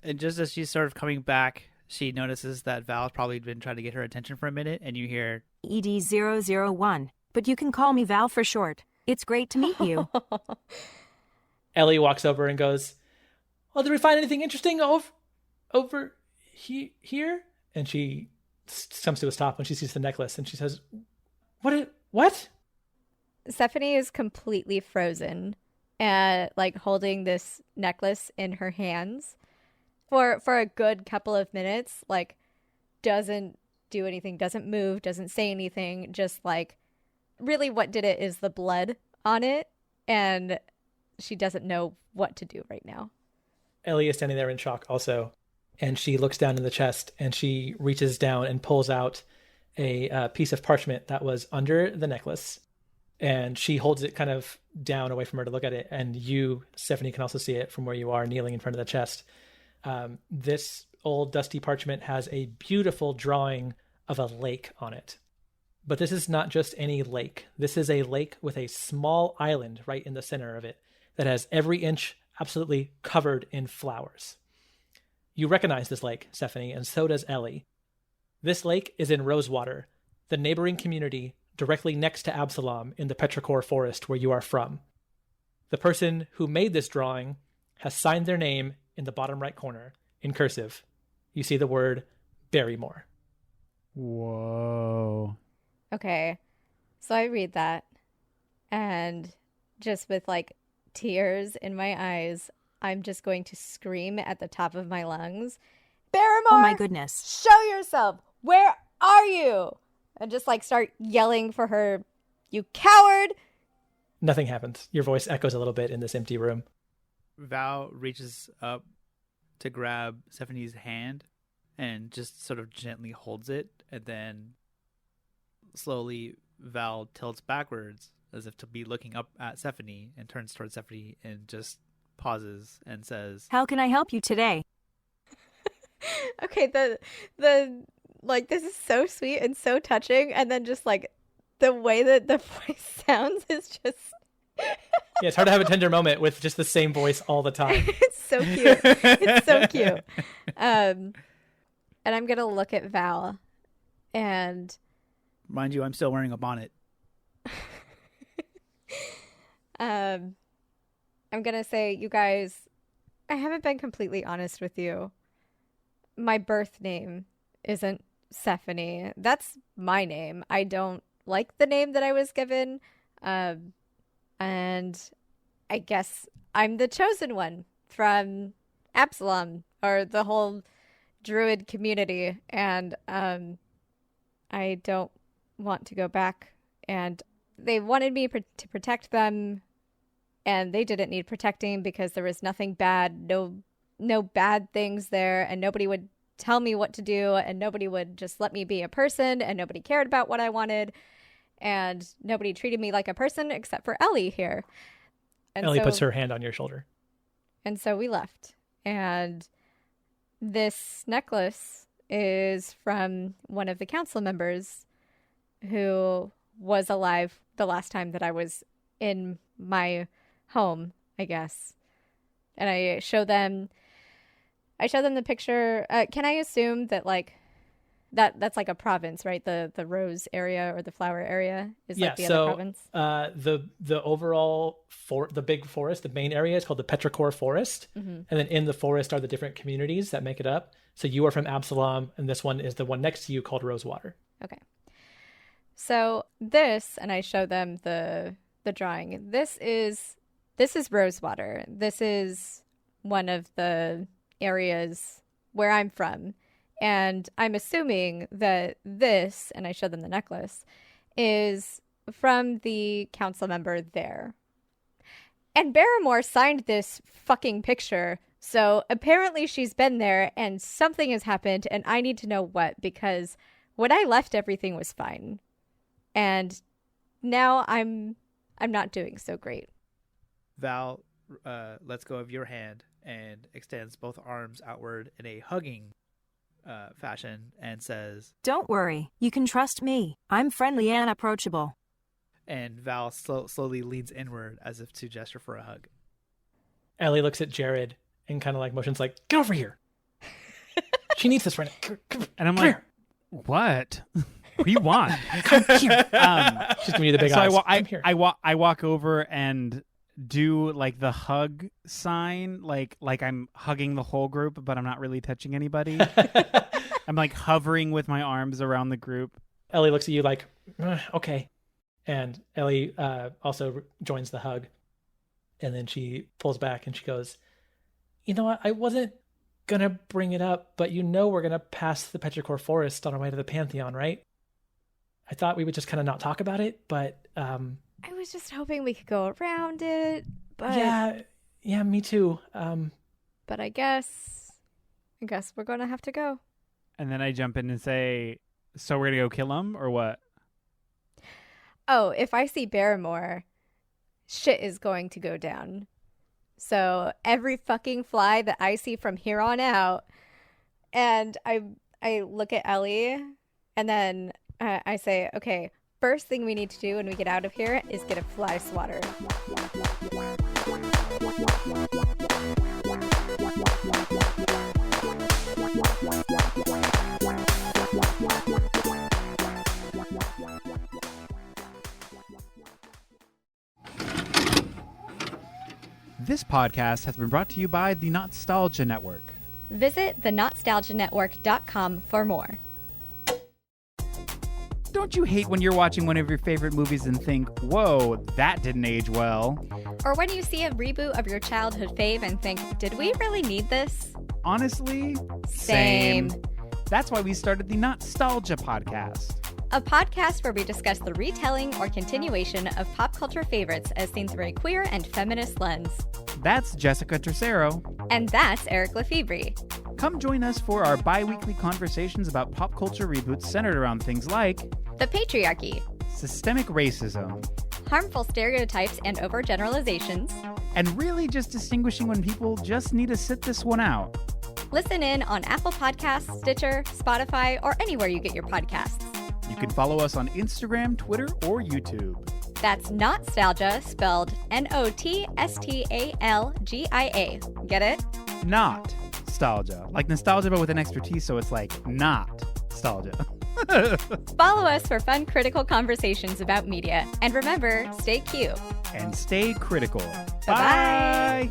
And just as she's sort of coming back, she notices that Val's probably been trying to get her attention for a minute, and you hear ED001, but you can call me Val for short. It's great to meet you. Ellie walks over and goes, well, did we find anything interesting over here? And she comes to a stop when she sees the necklace and she says, what? Stephanie is completely frozen and like holding this necklace in her hands for a good couple of minutes, like doesn't do anything, doesn't move, doesn't say anything, just like really what did it is the blood on it, and she doesn't know what to do right now. Ellie is standing there in shock also, and she looks down in the chest and she reaches down and pulls out a piece of parchment that was under the necklace, and she holds it kind of down away from her to look at it, and you, Stephanie, can also see it from where you are kneeling in front of the chest. This old dusty parchment has a beautiful drawing of a lake on it. But this is not just any lake. This is a lake with a small island right in the center of it that has every inch absolutely covered in flowers. You recognize this lake, Stephanie, and so does Ellie. This lake is in Rosewater, the neighboring community directly next to Absalom in the Petrichor forest where you are from. The person who made this drawing has signed their name in the bottom right corner, in cursive. You see the word Barrymore. Whoa. Okay, so I read that, and just with like tears in my eyes, I'm just going to scream at the top of my lungs, Barrymore! Oh my goodness. Show yourself! Where are you? And just like start yelling for her, you coward! Nothing happens. Your voice echoes a little bit in this empty room. Val reaches up to grab Stephanie's hand and just sort of gently holds it, and then slowly Val tilts backwards as if to be looking up at Stephanie and turns towards Stephanie and just pauses and says, How can I help you today? Okay, the like this is so sweet and so touching, and then just like the way that the voice sounds is just Yeah, it's hard to have a tender moment with just the same voice all the time. It's so cute. It's so cute. And I'm gonna look at Val and mind you, I'm still wearing a bonnet. I'm gonna say, you guys, I haven't been completely honest with you. My birth name isn't Stephanie. That's my name. I don't like the name that I was given. And I guess I'm the chosen one from Absalom, or the whole druid community. And I don't want to go back. And they wanted me to protect them and they didn't need protecting because there was nothing bad, no bad things there, and nobody would tell me what to do, and nobody would just let me be a person, and nobody cared about what I wanted, and nobody treated me like a person except for Ellie here. And Ellie puts her hand on your shoulder. And so we left. And this necklace is from one of the council members who was alive the last time that I was in my home, I guess. And I show them the picture. Can I assume that like that's like a province, right? The rose area or the flower area is like the other province. The overall the big forest, the main area is called the Petrichor Forest, and then in the forest are the different communities that make it up. So you are from Absalom, and this one is the one next to you called Rosewater. Okay. So this, and I show them the drawing. This is Rosewater. This is one of the areas where I'm from. And I'm assuming that this, and I show them the necklace, is from the council member there. And Barrymore signed this fucking picture. So apparently she's been there and something has happened and I need to know what, because when I left, everything was fine. And now I'm not doing so great. Val lets go of your hand and extends both arms outward in a hugging fashion and says, Don't worry. You can trust me. I'm friendly and approachable. And Val slowly leans inward as if to gesture for a hug. Ellie looks at Jared and kind of like motions like, get over here. She needs this right now. And I'm like, what? What do you want? Come here. She's giving you the big eyes. Come here. I walk over and do like the hug sign, like I'm hugging the whole group, but I'm not really touching anybody. I'm like hovering with my arms around the group. Ellie looks at you like, okay. And Ellie also joins the hug. And then she pulls back and she goes, you know what? I wasn't going to bring it up, but you know we're going to pass the Petrichor Forest on our way to the Pantheon, right? I thought we would just kind of not talk about it, but... I was just hoping we could go around it, but... Yeah, me too. But I guess we're going to have to go. And then I jump in and say, so we're going to go kill him, or what? Oh, if I see Barrymore, shit is going to go down. So every fucking fly that I see from here on out, and I look at Ellie, and then I say, okay, first thing we need to do when we get out of here is get a fly swatter. This podcast has been brought to you by the Nostalgia Network. Visit thenostalgianetwork.com for more. Don't you hate when you're watching one of your favorite movies and think, whoa, that didn't age well? Or when you see a reboot of your childhood fave and think, did we really need this? Honestly, Same. That's why we started the Nostalgia Podcast. A podcast where we discuss the retelling or continuation of pop culture favorites as seen through a queer and feminist lens. That's Jessica Tercero. And that's Eric Lefebvre. Come join us for our bi-weekly conversations about pop culture reboots centered around things like the patriarchy, systemic racism, harmful stereotypes and overgeneralizations, and really just distinguishing when people just need to sit this one out. Listen in on Apple Podcasts, Stitcher, Spotify, or anywhere you get your podcasts. You can follow us on Instagram, Twitter, or YouTube. That's Nostalgia, spelled Nostalgia. Get it? Not nostalgia. Like nostalgia, but with an extra T, so it's like not nostalgia. Follow us for fun, critical conversations about media. And remember, stay cute. And stay critical. Bye-bye. Bye.